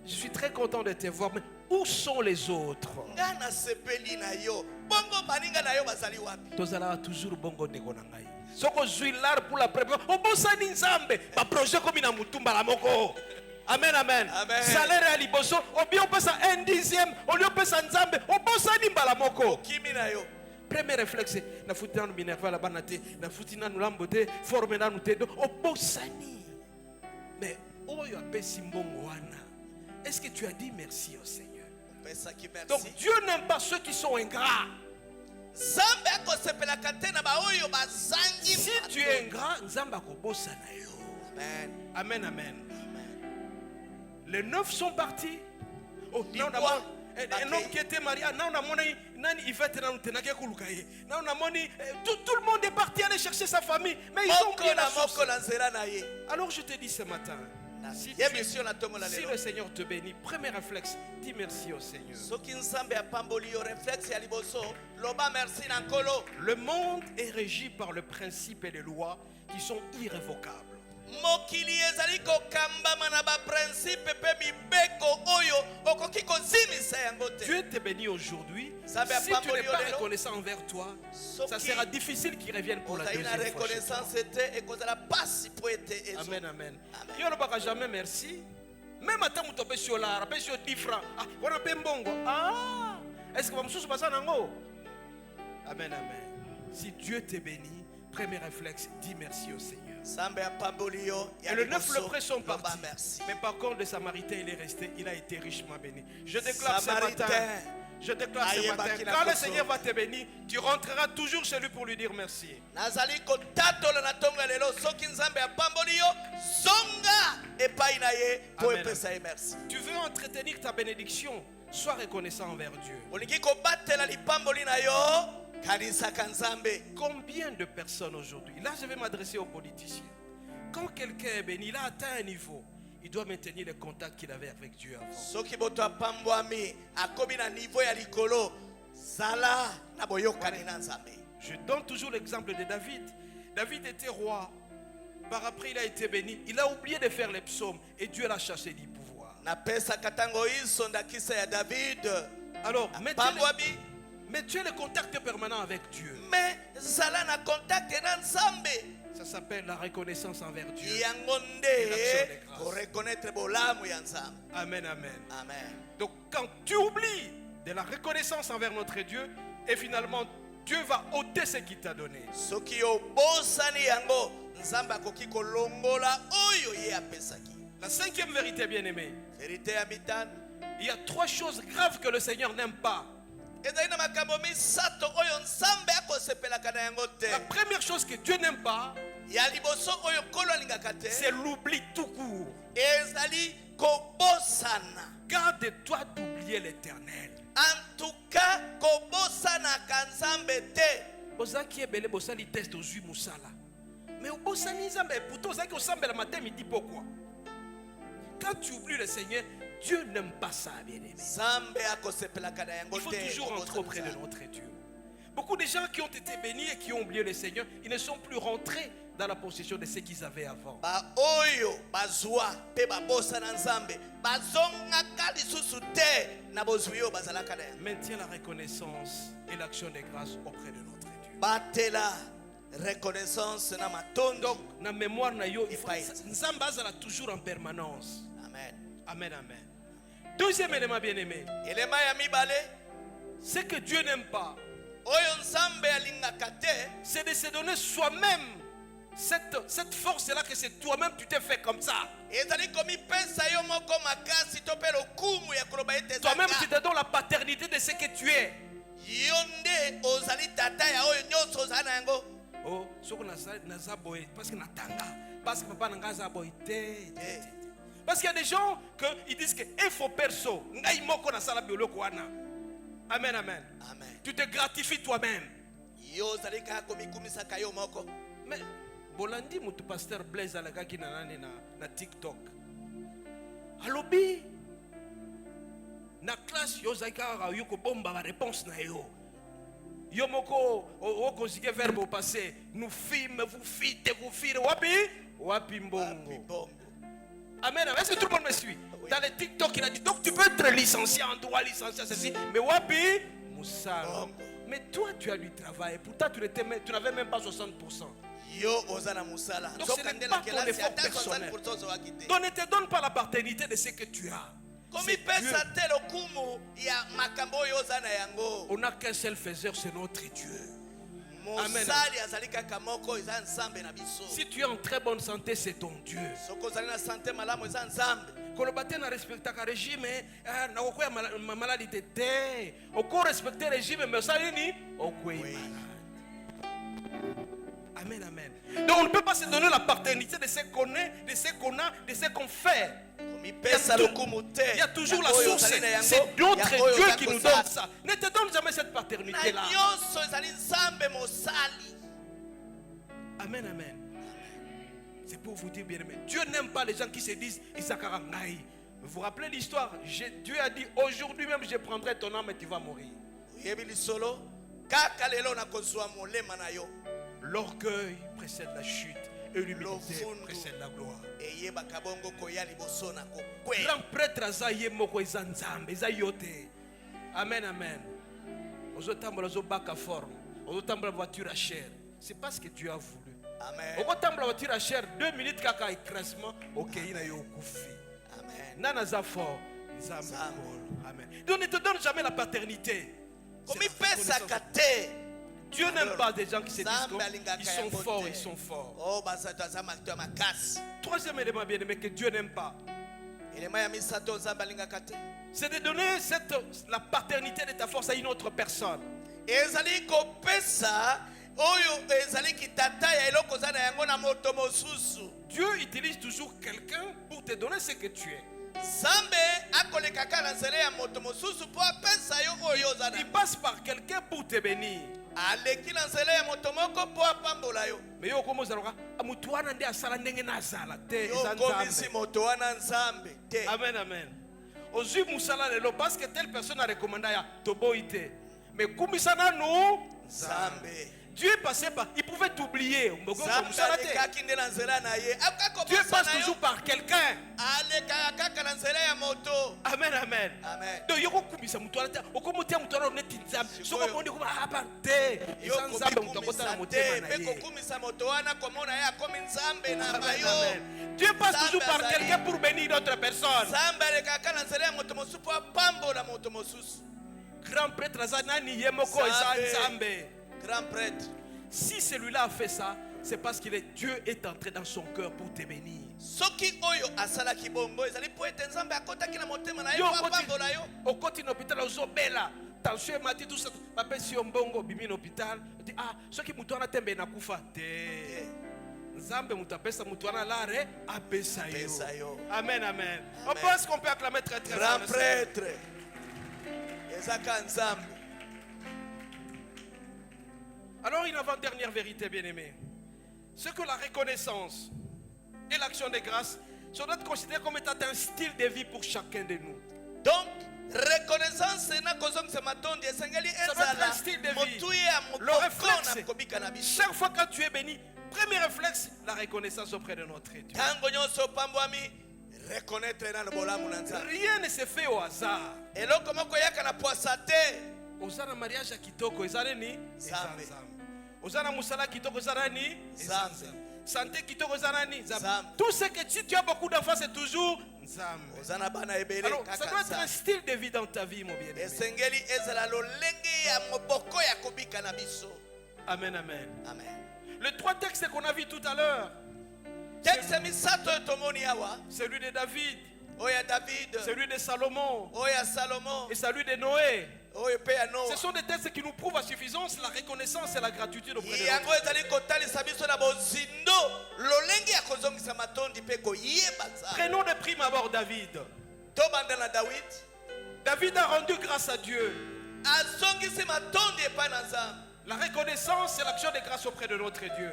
je suis très content de te voir, mais où sont les autres? Nga na sepeli na yo. Bongo baninga na yo bazali wapi? Tozala toujours bongo ndeko na ngai. Soko zui l'art pour la première. Obosani nzambe. Ba projet comme ina mutumba la moko. Amen, amen. Amen. Salaire à liboso. Obi on pesa 1/10. Oli on pesa nzambe. Obosani mbala moko. Kimi na yo. Premier réflexe. Na futi nanu minerva la banate. Na futi nanu lambote. Forme nanu tedo. Obosani. Mais oyo apesi mbongo wana. Est-ce que tu as dit merci au Seigneur? Pesaki merci. Donc Dieu n'aime pas ceux qui sont ingrats. Nzambe akosepelaka te na ba oyo bazangi. Si tu es ingrat, nzamba kobosana yo. Amen. Amen, amen. Les 9 sont partis. Oh, Dis non, quoi? un homme qui était marié. Non, on a monnaie. Nani il fait tout le monde est parti aller chercher sa famille. Mais ils ont oublié la source. Alors je te dis ce matin. Si le Seigneur te bénit, premier réflexe, dis merci au Seigneur. Le monde est régi par le principe et les lois qui sont irrévocables. Dieu te bénit aujourd'hui. Si tu n'es pas reconnaissant envers toi, ça sera difficile qu'il revienne pour la deuxième fois. Amen, amen. Il n'y aura jamais merci. Même à temps où tu as sur l'art, tu as 10 francs. Ah, on a un bongo. Ah, est-ce que vous me passer en haut? Amen, amen. Si Dieu te bénit, premier réflexe, dis merci au Seigneur. Et le 9 lépreux sont partis. Mais par contre, le Samaritain, il est resté, il a été richement béni. Je déclare ce matin. Je déclare ce matin, quand le Seigneur va te bénir, tu rentreras toujours chez lui pour lui dire merci. Amen. Tu veux entretenir ta bénédiction, sois reconnaissant envers Dieu. Combien de personnes aujourd'hui, là je vais m'adresser aux politiciens, quand quelqu'un est béni, il a atteint un niveau, il doit maintenir le contact qu'il avait avec Dieu avant. Je donne toujours l'exemple de David. David était roi. Par après, il a été béni. Il a oublié de faire les psaumes et Dieu l'a chassé du pouvoir. Alors, mettez le contact permanent avec Dieu. Ça s'appelle la reconnaissance envers Dieu. Amen, amen. Donc quand tu oublies de la reconnaissance envers notre Dieu, et finalement Dieu va ôter ce qu'il t'a donné. nzambe akoki kolongola oyo ye apesaki. La cinquième vérité, bien-aimé. Vérité ya mitano. Il y a 3 choses graves que le Seigneur n'aime pas. Ezali na makambo misato oyo nzambe akosepelaka na yango te. La première chose que Dieu n'aime pas, Ya liboso oyo nkolo alingaka te. c'est l'oubli tout court. Ezali kobosana. Garde-toi d'oublier l'Éternel. En tout cas, kobosana ka nzambe te. Ozaki ebele bosali test ozui musala. Mais obosani nzambe pourtant ozaki osambela matin midi pourquoi? Quand tu oublies le Seigneur, Dieu n'aime pas ça, bien-aimé. Nzambe akosepelaka na yango Il faut te. toujours rentrer auprès de notre Dieu. Beaucoup de gens qui ont été bénis et qui ont oublié le Seigneur, ils ne sont plus rentrés dans la possession de ce qu'ils avaient avant. Ba oyo bazwa pe babosana nzambe bazongaka lisusu te na bozwi oyo bazalaka na yango. Maintiens la reconnaissance et l'action de grâce auprès de notre Dieu. Batela reconnaissance na matondo. Donc, na mémoire na yo, Il faut- Nzamba azala toujours en permanence. Amen. Amen, amen. Deuxième élément, bien-aimé, Elema ya mibale ce que Dieu n'aime pas, oyo nzambe alingaka te c'est de se donner soi-même cette force-là que c'est toi-même tu t'es fait comme ça. ezali komipesa yo moko makasi to pe lokumu ya koloba ete Toi-même tu ezaka te donnes la paternité de ce que tu es. yo nde ozali tata ya oyo nyonso ozali na yango. Oh, soko naza boye parce que natanga, parce que papa nanga aza boye te. Parce qu'il y a des gens qui disent que il faut perso, ngai moko na sala bioloko wana. Amen, amen. Amen. Tu te gratifies toi-même. Yo ozali kaka komikumisaka yo moko. Mais bolandi mutu pasteur Blaise alakaki na nani na TikTok. Alobi na classe yo zaika yo ko bomba ba réponse na yo. Yo moko o conjugué verbe au passé. Nous fîmes, vous fîtes, vous firent. Wapi mbongo. Bongo. Amen. Est-ce que tout le monde me suit? Oui. Dans les TikTok, il a dit donc tu peux être licencié en droit, licencié en ceci. Mais wapi Moussa. Bongo. Mais toi, tu as du travail. Pourtant, tu n'avais même pas 60%. Yo ozana musala. Donc, Soka ce n'est nde pas na ton kelasi effort ata personnel. 60% ozwaki te. Donc ne te donne pas la paternité de ce que tu as. C'est Dieu. Komipesa te lokumu ya makambo oyo oza na yango. On n'a qu'un seul faiseur, c'est notre Dieu. Amen. Mosali azali kaka moko eza nzambe na biso. Si tu es en très bonne santé, c'est ton Dieu. Soko ozali na santé malamu eza nzambe. Kolobate na respectaka régime, na okoya maladie te. Oko respecter régime, mais ça ni okoya malade. Amen, amen. Donc on ne peut pas se donner la paternité de ce qu'on est, de ce qu'on a, de ce qu'on fait. Komipesa lokumu te. Il y a toujours la Ya oyo source. ozali na yango, C'est notre ya oyo Dieu oza qui nous kosala. donne ça. Ne te donne jamais cette Na paternité-là. nyonso ezali nzambe mosali. Amen, amen. C'est pour vous dire, bien aimé, Dieu n'aime pas les gens qui se disent Isakara Ngai. Vous vous rappelez l'histoire? Dieu a dit aujourd'hui même je prendrai ton âme et tu vas mourir. Oyebi lisolo kaka lelo nakozwa molema na yo. L'orgueil précède la chute et l'humilité Lofundu. précède la gloire. Eyebaka bongo koya liboso na kokwe. Grand prêtre azaye moko eza nzambe eza yote. Amen, amen. Ozotambola ozobaka forme, ozotambola voiture à chair. C'est pas ce que Dieu a voulu. Amen. Okotambola voiture à chair 2 minutes kaka écrasement, okei na yo okufi. Amen. Nana za fort, nzambe Nzambe. kolo. Amen. Donc ne te donne jamais la paternité. C'est la Komipesa reconnaissance. kate. Dieu n'aime pas des gens qui se disent Nzambe comme, alingaka ils sont yango forts, te. ils sont forts. Oh basato aza makito makasi. Troisième élément bien aimé que Dieu n'aime pas, Elema ya misato nzambe alingaka te. c'est de donner la paternité de ta force à une autre personne. Ezali kopesa oyo ezali kitata ya eloko za na yango na moto mosusu. Dieu utilise toujours quelqu'un pour te donner ce que tu es. Nzambe akolekaka na nzela ya moto mosusu po apesa yo oyo oza na. Il passe par quelqu'un pour te bénir. Aleki na nzela ya moto moko po apambola yo. Mais yo komo zaloka mutu wana nde asala ndenge nazala te Yo eza komisi nzambe. moto wana nzambe te. Amen, amen. Ozwi musala lelo parce que telle personne a recommandé ya toboyi te. Mais kumisana nous Nzambe. Dieu passait par, il pouvait t'oublier. Nzambe alekaki nde na nzela na ye. Akaka Dieu kobosa passe na yo. toujours par quelqu'un. Alekaka kaka na nzela ya moto. Amen, amen. Amen. Donc yoko kumisa mutu ala te. Okomutia mutu ala oneti nzambe. Soko Sikoyo. mondi kuma apa te. Yo Eza nzambe mutu akota na komikumisa motema te. na Pe ye. kokumisa moto wana komona ye akomi nzambe na Amen, bayo. amen. Dieu passe Nzambe toujours par azali. quelqu'un pour bénir d'autres personnes. Nzambe alekaka na nzela ya moto mosusu po apambola moto mosusu. Grand prêtre aza nani ye moko eza Nzambe. nzambe. Grand prêtre. si celui-là a fait ça, c'est parce que Dieu est entré dans son cœur pour te bénir. Soki oyo asala kibongo ezali po ete nzambe akotaki na motema na ye Yo po apambola yo. okoti na hôpital ozobela tension mati tout ça bapesi yo mbongo bimi na hôpital oti ah soki mutu wana tembe na kufa te nzambe mutu apesa mutu wana lare apesa yo. Amen, amen. On pense qu'on peut acclamer très très Grand fort. prêtre ezaka nzambe. Alors une avant-dernière vérité, bien-aimé, c'est que la reconnaissance et l'action de grâce sont doit être considérées comme étant un style de vie pour chacun de nous. Donc reconnaissance na kozongisa matondi esengeli Ça doit être un ezala style de vie. motu ya Le mokoko réflexe, na kobika na biso. chaque fois quand tu es béni, premier réflexe, la reconnaissance auprès de notre Dieu. Tango nyonso opambwami reconnaître na bolamu na nzambe. Rien ne se fait au hasard. Eloko moko yaka na poasa te. Ozana mariage kitoko ezali ni Nzambe. Ozana musala kitoko ezali ni Nzambe. santé kitoko ezali ni Nzambe. tout ce que tu as beaucoup d'enfants c'est toujours Nzambe. Ozana bana ebele Alors ça kaka doit être un nzambe. style de vie dans ta vie mon bien-aimé. Esengeli ezala lolenge ya moboko ya kobika na biso. Amen, amen. Amen. Les trois textes qu'on a vus tout à l'heure, Texte misato tomoni awa. celui de David, Oya David. celui de Salomon Oya Salomon. et celui de Noé. Oyo pe ya Noa. Ce sont des textes qui nous prouvent à suffisance la reconnaissance et la gratitude auprès de Yango notre. ezali kotalisa biso na bozindo lolenge ya kozongisa matondi pe koyeba nzambe. Prenons de prime abord David. Tobanda na David. David a rendu grâce à Dieu. Azongisi matondi epai na nzambe. La reconnaissance et l'action de grâce auprès de notre Dieu.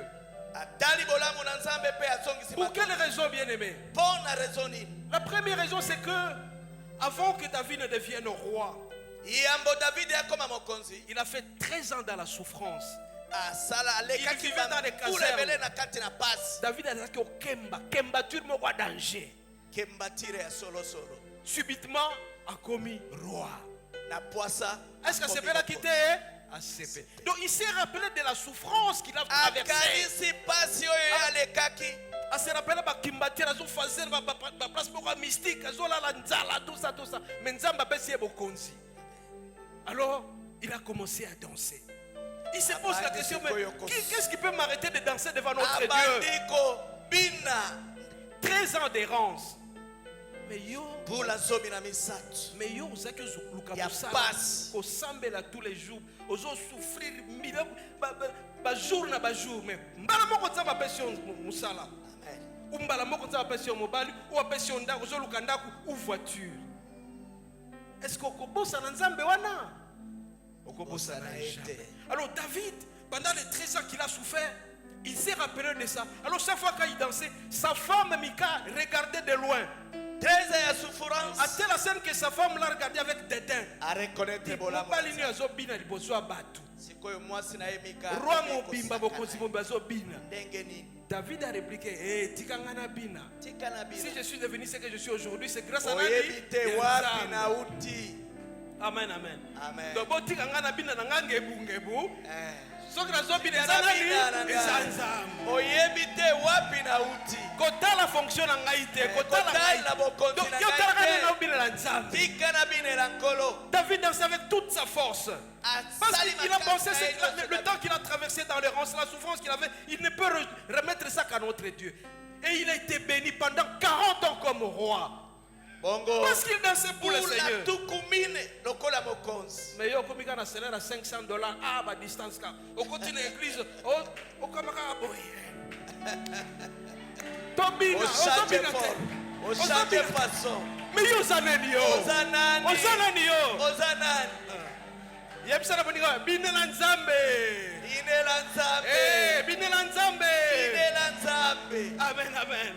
Atali bolamu na nzambe pe azongisi Pour matondi. quelle raison, bien-aimé? Pour na raison nini? La première raison, c'est que avant que David ne devienne roi, Yambo David yakoma mokonzi. il a fait 13 ans dans la souffrance. Asala alekaki vivait dans les bambula casernes. ebele na kati na pasi. David a dit au Kemba, Kembature moko a danger. Kembatire ya solo solo. Subitement, a commis roi. Na poisa. Est-ce que c'est là qui était? Donc il s'est rappelé de la souffrance qu'il a traversée. Akanisi pasi oyo alekaki. Il s'est rappelé de Kimbatir, il a fait la place pour mystique, il a fait tout ça. Mais Nzamba a bokonzi. Alors, il a commencé à danser. Il se pose la question, mais qu'est-ce qui peut m'arrêter de danser devant notre Dieu? Abandiko bina. 13 ans d'errance. Mais yo, Bula zobi na misato. mais yo, vous avez Ya passe. au sambela tous les jours, aux autres souffrir, jour na jour, mais mbala moko nzamba passion musala. Amen. Ou mbala moko nzamba passion mobali, ou passion ndako, zo lukandaku ou voiture. Est-ce qu'on kobosa na nzambe wana? Okobosa na jamais. Alors David, pendant les 13 ans qu'il a souffert, il s'est rappelé de ça. Alors chaque fois qu'il dansait, sa femme Mika regardait de loin. 13 ans ya souffrance. À telle scène que sa femme l'a regardé avec dédain. A reconnaître bolamu. Mobali azobina liboso ya bato. Sikoyo mwasi na emika. Roi mobimba bokonzi bomba azobina. Ndenge nini? David a répliqué, tikanga na bina. Tika na bina. Si je suis devenu ce que je suis aujourd'hui, c'est grâce à Nani. Oyebite wapi na uti. Amen, amen. Amen. Donc bon tikanga na bina na ngebu. Soki nazobina Tika eza na bina na nani? ngai. Eza nzambe. Oyebite wapi na uti. Kotala fonction na ngai te, kotala ngai. Kotala bokonzi Donc na yo tala ngai kana na te. obina na nzambe. Tika na bina na nkolo. David dansait avec toute sa force. Parce Asali qu'il a pensé makasi le temps qu'il a traversé dans l'errance, la souffrance qu'il avait, il ne peut remettre ça qu'à notre Dieu. Et il a été béni pendant 40 ans comme roi. Bongo. Parce qu'il dansait pour le Seigneur. tukumine lokola mokonzi. Mais yo komika na salaire à $500 à ma distance là. Au côté de l'église, au kamaka boy. Tobina, Ochaje fort. Ochaje façon. Mais yo zanani yo. Ozanani. Ozanani yo. Ozanani. Yebisa boninga binela nzambe. Inela nzambe. Binela nzambe. Inela nzambe. Amen, amen.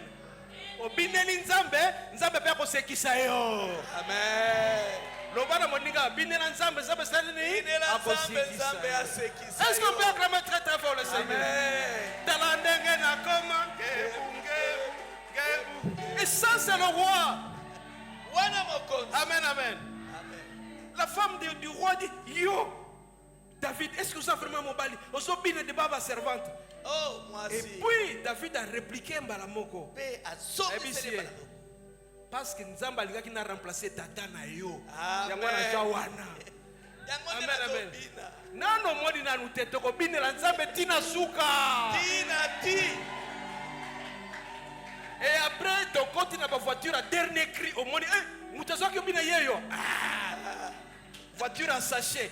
Obineli nzambe, nzambe pe akosekisa yo. Amen. Lobana moninga binela nzambe, nzambe salini Inela nzambe nzambe akosekisa. asekisa. Est-ce qu'on peut acclamer très très fort le Seigneur? Amen. Talandenge na koma. Et ça c'est le roi. Wana mokonzi. Amen, amen. Amen. La femme du roi dit, yo, David, est-ce que vous avez vraiment mon bali? Osobine de baba servante. Oh, moi Et aussi. puis David a répliqué Mbalamoko. Pe azongisi le balabo. Parce que Nzamba alingaki na remplacer tata na yo. Amen. Yango na jawana. Amen, amen. Nano moni na nutete ko binela nzambe tina suka. Et après ton compte na ba voiture à dernier cri au moni mutazo ki bina yeyo. Voiture en sachet.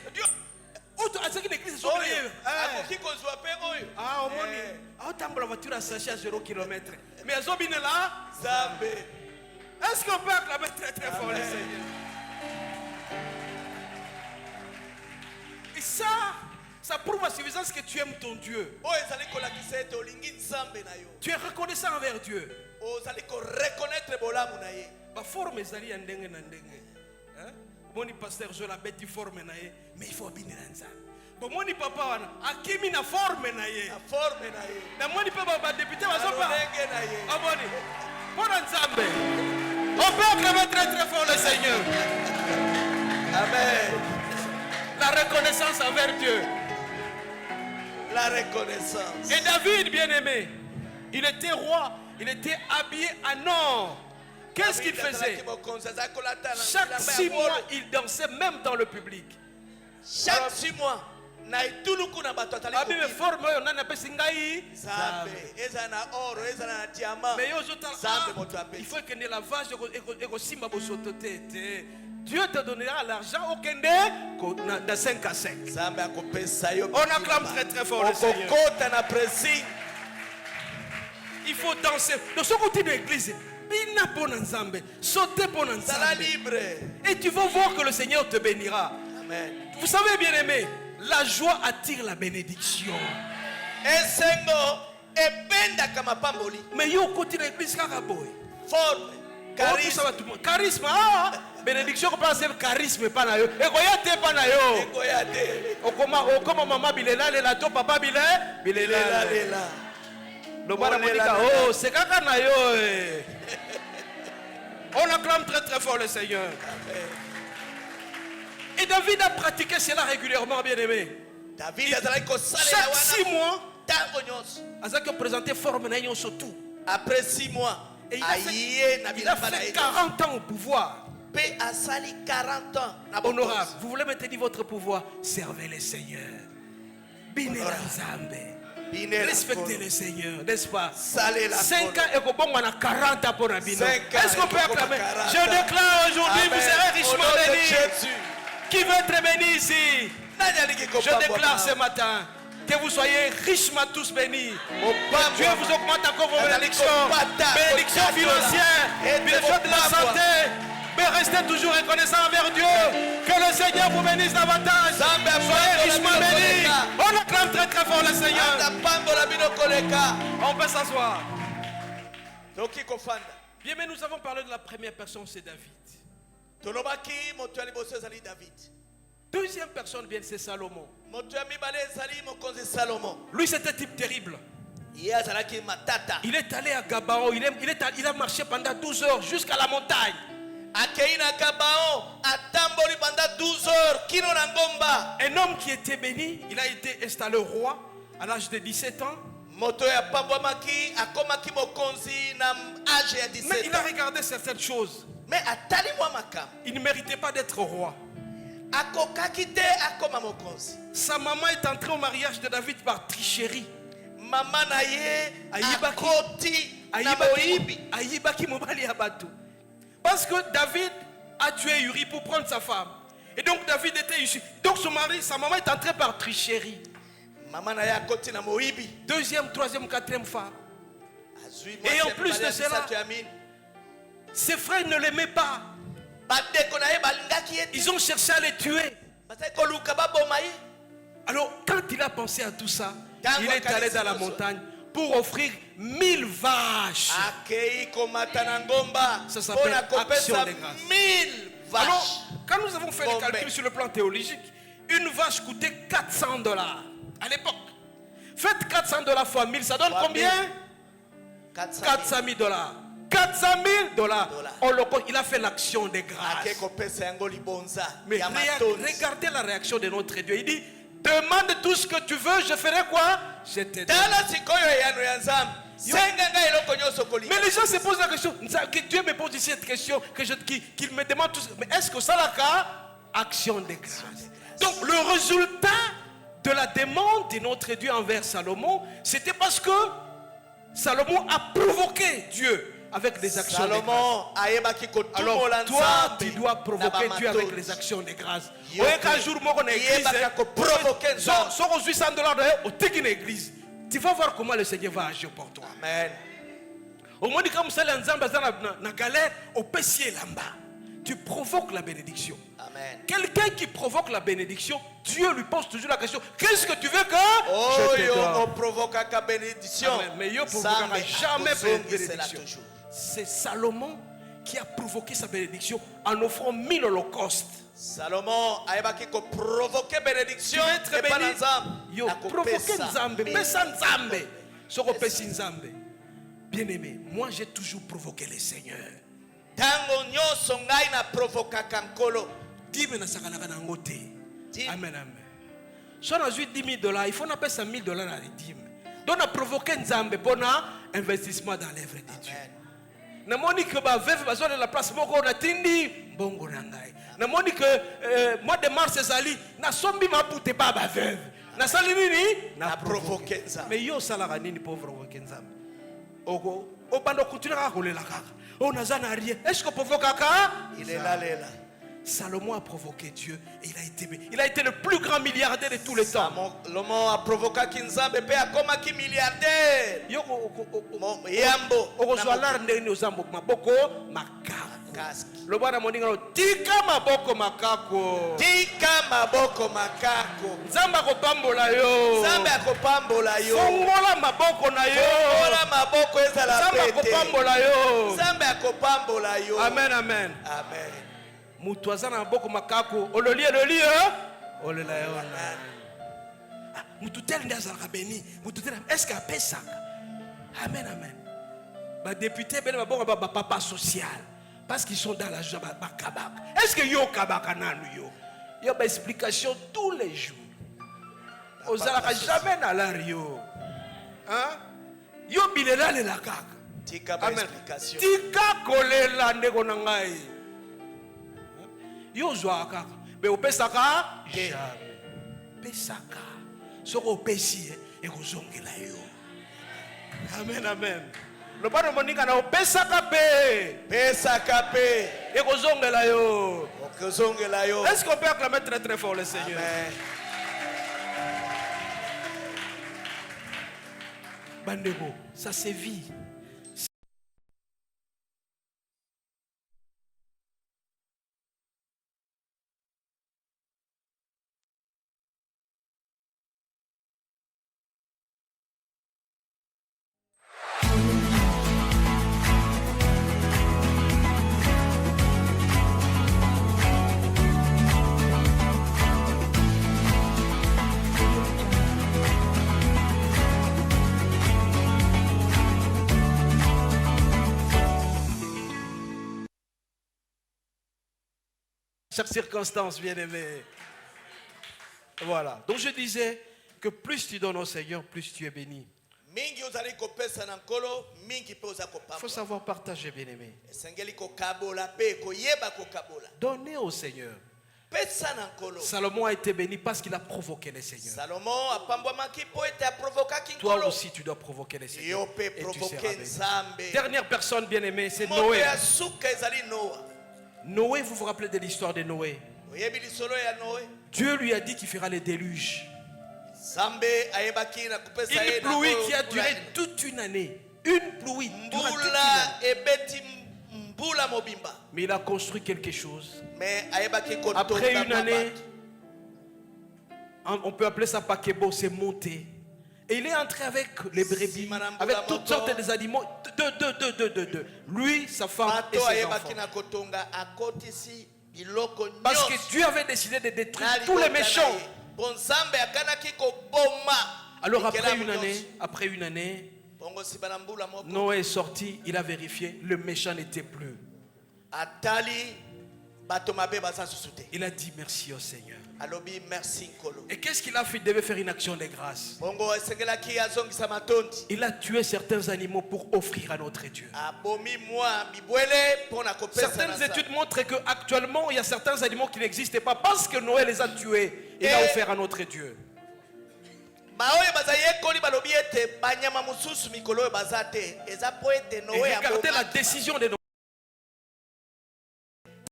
Auto azaki l'église so bina yeyo. Ah au moni. Ah tambola voiture en sachet à 0 km. Mais azo binela nzambe. Est-ce qu'on peut acclamer très très fort le Seigneur? Et ça prouve à suffisance que tu aimes ton Dieu. Tu es reconnaissant envers Dieu. La forme est allée en dengue na dengue. Mon pasteur je la bête forme na ye, mais il faut bien l'ensemble. Bon mon papa wana akimi na forme na ye. Na forme na ye. Na mon papa ba député wa sopa. Aboni. Pour ensemble. On peut acclamer très très fort le Seigneur. Amen. La reconnaissance envers Dieu. La reconnaissance. Et David, bien-aimé, il était roi, il était habillé en or. Qu'est-ce qu'il faisait? Chaque 6 mois, il dansait même dans le public. Chaque 6 mois. Mais il faut que la vache Dieu te donnera l'argent au Kende dans 5 à 5. On acclame très très fort le Seigneur. Il faut danser. De ce côté de l'église, sautez pour l'ensemble. Et tu vas voir que le Seigneur te bénira. Amen. Vous savez bien aimé, la joie attire la bénédiction. Mais yo côté de l'église forme. Charisme. Bénédiction, on pense charisme pas na yo. Ekoyate pas na yo. Okoma maman bilela lela to papa bilela. Le bara monika oh c'est kaka na yo. On acclame très très fort le Seigneur. Et David a pratiqué cela régulièrement, bien aimé. Chaque 6 mois, Azak présenté forme na yo surtout. Après 6 mois, et il a fait 40 ans au pouvoir. Paix à sali 40 ans. Honorable, vous voulez maintenir votre pouvoir, servez le Seigneur. Binela Nzambe. Respectez le Seigneur, n'est-ce pas? 5 ans et qu'on a 40 ans pour la bino. Est-ce qu'on peut acclamer? Je déclare aujourd'hui, vous serez richement bénis. Qui veut être béni ici? Je déclare ce matin que vous soyez richement tous bénis. Dieu vous augmente encore vos bénédictions. Bénédictions financières, bénédictions de la santé. Mais restez toujours reconnaissants envers Dieu. Que le Seigneur vous bénisse davantage. Soyez richement bénis. On acclame très très fort le Seigneur. On peut s'asseoir. Bien, mais nous avons parlé de la première personne, c'est David. Deuxième personne, bien, c'est Salomon. Lui, c'était un type terrible. Il est allé à Gabaon. Il a marché pendant 12 heures jusqu'à la montagne. Un homme qui était béni, il a été installé roi à l'âge de 17 ans. Mais il a regardé certaines choses. Il ne méritait pas d'être roi. Sa maman est entrée au mariage de David par tricherie. Parce que David a tué Uri pour prendre sa femme. Et donc David était ici. Donc son mari, sa maman est entrée par tricherie. Deuxième, troisième, quatrième femme. Et en plus de cela, ses frères ne l'aimaient pas. Ils ont cherché à les tuer. Alors quand il a pensé à tout ça, il est allé dans la montagne pour offrir 1000 vaches. Ça s'appelle action de grâce. 1000 vaches. Alors, quand nous avons fait le calcul sur le plan théologique, une vache coûtait $400 à l'époque. Faites $400 fois 1000, ça donne combien? 400 000 $. 400 000 $. Il a fait l'action de grâce. Mais regardez la réaction de notre Dieu. Il dit, demande tout ce que tu veux, je ferai quoi? Je te donne. Mais les gens se posent la question. Que Dieu me pose ici cette question, qu'il me demande tout. Mais est-ce que ça la cas? Action de grâce. Donc le résultat de la demande de notre Dieu envers Salomon, c'était parce que Salomon a provoqué Dieu avec des actions de grâce. Alors toi, tu dois provoquer Dieu avec les actions de grâce. Vous voyez qu'un jour, moi, on est église, sur 800 $, au tiki l'église. Tu vas voir comment le Seigneur va agir pour toi. Amen. Au moins, comme ça, la galère, au pessier là-bas. Tu provoques la bénédiction. Amen. Quelqu'un qui provoque la bénédiction, Dieu lui pose toujours la question: qu'est-ce que tu veux que je te donne? On provoque la bénédiction. Amen. Mais il ne provoquera jamais bénédiction. C'est Salomon qui a provoqué sa bénédiction en offrant 1000 holocaustes. Salomon a provoqué bénédiction. Tu veux être béni? Yo, provoquer Nzambe. Pesa Nzambe. Soko pesi Nzambe. Bien aimé, moi j'ai toujours provoqué le Seigneur. Tango nyoso ngai na provoka kankolo. Dime na sakanaka na ngote. Amen, amen. Si on a eu 10 000 $, il faut appeler ça 1000 $ à la dîme. Donc on a provoqué Nzambe pour un investissement dans l'œuvre de Dieu. Na moni que ba veuve bazo de la place moko na tindi bongo na ngai. Na moni que mois de mars ezali na sombi mapute ba ba veuve. Na sali nini? Na provoqué Nzambe. Mais yo salaka nini pauvre provoquer Nzambe? Oko obando continuer à rouler la kaka. On n'a rien. Est-ce que provoque kaka? Il est là. Salomon a provoqué Dieu et il a été le plus grand milliardaire de tous les temps. Salomon a provoqué Kinzambe pe akoma ki milliardaire. Yoko yambo. Okozoalar ndeni ozambo maboko makako. Le bwana moninga tika maboko makako. Tika maboko makako. Nzambe akopambola yo. Nzambe akopambola yo. Fongola maboko na yo. Fongola maboko ezala pete. Nzambe akopambola yo. Nzambe akopambola yo. Amen, amen. Amen. Mutuazana maboko makako. Ololi olela yo. Mututel ndazala beni. Mututel est-ce qu'il appelle ça? Amen, amen. Ba député ben maboko ba papa social. Parce qu'ils sont dans la joie, kabak. Est-ce que yo kabaka nanu yo? Yo ba explication tous les jours. Ozalaka jamais na la rio. Hein? Yo bilela le la kaka. Tika ba explication. Tika kolela ndeko na ngai. Yo zwa kaka. Be opesaka jamais. Pesaka. Soko opesi e kozongela yo. Amen, amen. Le bano moninga na opesaka pe. Pesaka pe. E kozongela yo. Kozongela yo. Est-ce qu'on peut acclamer très très fort le Seigneur? Amen. Bandego, ça c'est vie. Chaque circonstance, bien aimé. Voilà. Donc je disais que plus tu donnes au Seigneur, plus tu es béni. Il faut savoir partager, bien aimé. Donnez au Seigneur. Salomon a été béni parce qu'il a provoqué les seigneurs. Toi aussi tu dois provoquer les seigneurs et tu seras béni. Dernière personne bien aimée, c'est Noé. Noé, vous vous rappelez de l'histoire de Noé? Dieu lui a dit qu'il fera les déluges. Une pluie qui a duré toute une année. Une pluie durant toute une année. Mais il a construit quelque chose. Après une année, on peut appeler ça Pakebo, c'est monté. Et il est entré avec les brebis, avec toutes sortes des animaux. Lui, sa femme et ses enfants. Parce que Dieu avait décidé de détruire tous les méchants. Alors après une année, Noé est sorti, il a vérifié, le méchant n'était plus. Il a dit merci au Seigneur. alobi merci nkolo. Et qu'est-ce qu'il a fait? Il devait faire une action de grâce. Bongo esengelaki azongisa matondi. Il a tué certains animaux pour offrir à notre Dieu. Abomi mwa bibwele pona kopesa. Certaines études montrent qu'actuellement il y a certains animaux qui n'existent pas parce que Noé les a tués. Il a offert à notre Dieu. Et regardez la décision de Noé.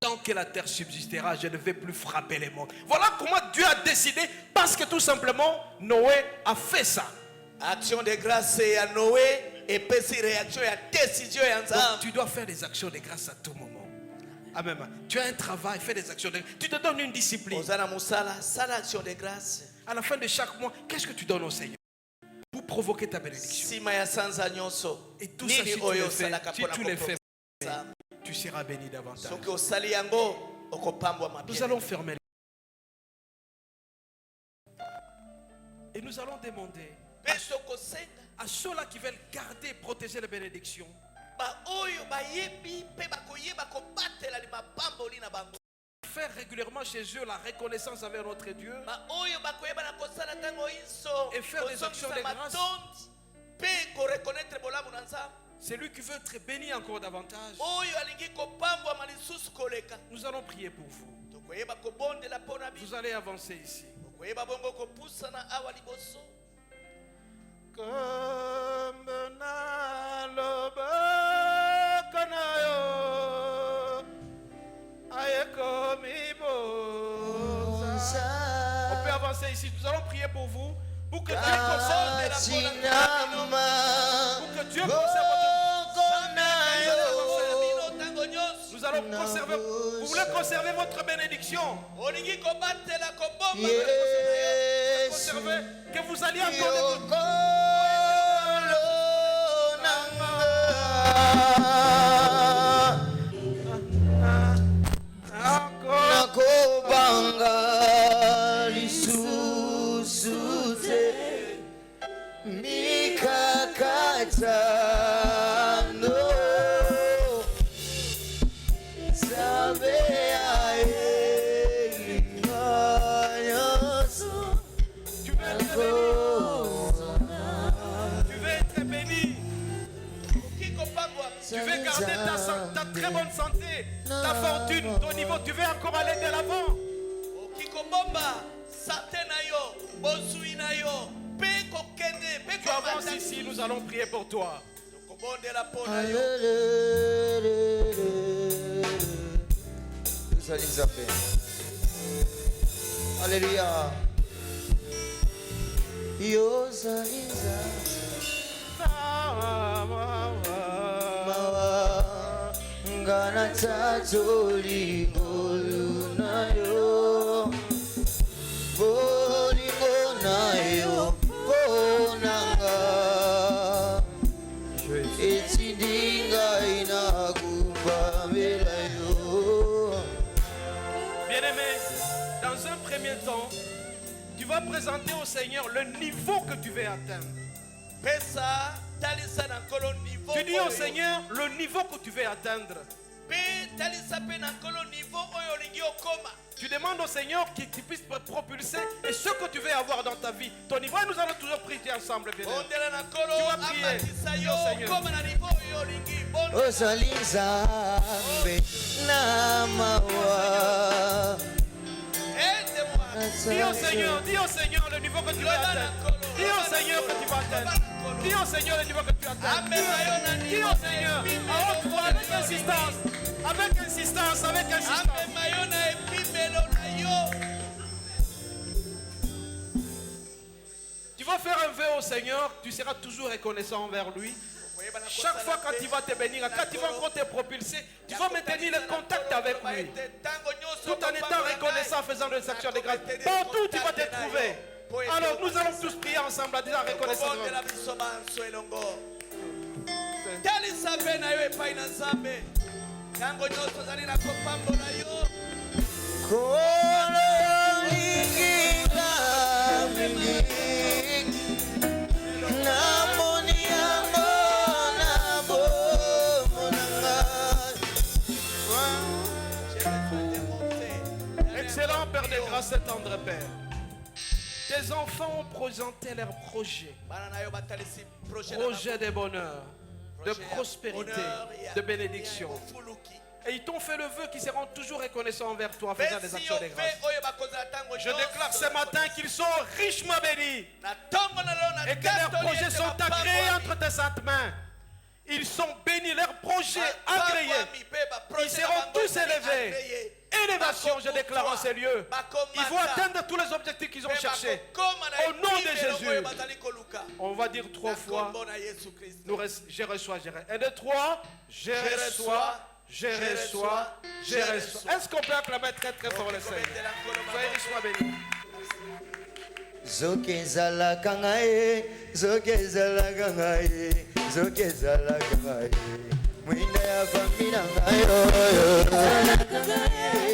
Tant que la terre subsistera, je ne vais plus frapper les mondes. Voilà comment Dieu a décidé, parce que tout simplement Noé a fait ça. Action de grâce à Noé et petite réaction à décision. Donc, tu dois faire des actions de grâce à tout moment. Amen. Tu as un travail, fais des actions de grâce. Tu te donnes une discipline. Action de grâce. À la fin de chaque mois, qu'est-ce que tu donnes au Seigneur pour provoquer ta bénédiction? Et tout ça, si tu les fais, tu seras béni davantage. Nous allons fermer. Et nous allons demander à ceux-là qui veulent garder et protéger les bénédictions, faire régulièrement chez eux la reconnaissance envers notre Dieu et faire des actions de grâce. C'est lui qui veut être béni encore davantage. Nous allons prier pour vous. Vous allez avancer ici. On peut avancer ici. Nous allons prier pour vous. Pour que Dieu conserve Nous allons conserver. Vous voulez conserver votre bénédiction? Conserver. Que vous alliez encore. Ta très bonne santé, ta fortune, ton niveau, tu veux encore aller de l'avant. Tu avances ici, nous allons prier pour toi. Alléluia. Ngana tatoli ngolunayo bolingonayo bonanga etidinga inakubamelayo. Bien-aimé, dans un premier temps, tu vas présenter au Seigneur le niveau que tu veux atteindre. Tu dis au Seigneur le niveau que tu veux atteindre. Tu demandes au Seigneur qu'il puisse te propulser et ce que tu veux avoir dans ta vie. Ton niveau, et nous allons toujours prier ensemble. Tu vas prier. Dis au Seigneur. Dis au Seigneur le niveau que tu veux atteindre. Dis au Seigneur que tu vas atteindre. Dis au Seigneur le niveau que tu atteins. Dis au Seigneur à haute voix, avec insistance. Avec insistance, avec insistance. Tu vas faire un vœu au Seigneur, tu seras toujours reconnaissant envers lui. Chaque fois quand il va te bénir, quand il va encore te propulser, tu vas maintenir le contact avec lui. Tout en étant reconnaissant, faisant des actions de grâce. Partout tu vas te trouver. Alors nous allons tous prier ensemble à dire reconnaissance. Par ce tendre Père, tes enfants ont présenté leurs projets. Projets de bonheur, de prospérité, de bénédiction. Et ils t'ont fait le vœu qu'ils seront toujours reconnaissants envers toi en faisant des actions de grâce. Je déclare ce matin qu'ils sont richement bénis et que leurs projets sont agréés entre tes saintes mains. Ils sont bénis, leurs projets agréés. Ils seront tous élevés. Élévation, je déclare en ces lieux. Ils vont atteindre tous les objectifs qu'ils ont cherchés. Au nom de Jésus. On va dire 3 fois. Je reçois. 1, 2, 3. Je reçois. Je reçois. Je reçois. Est-ce qu'on peut acclamer très très fort le Seigneur? Soyez richement bénis. Zokezala kangae, zokezala kangae, zokezala kangae. Mwina ya famina ngayo.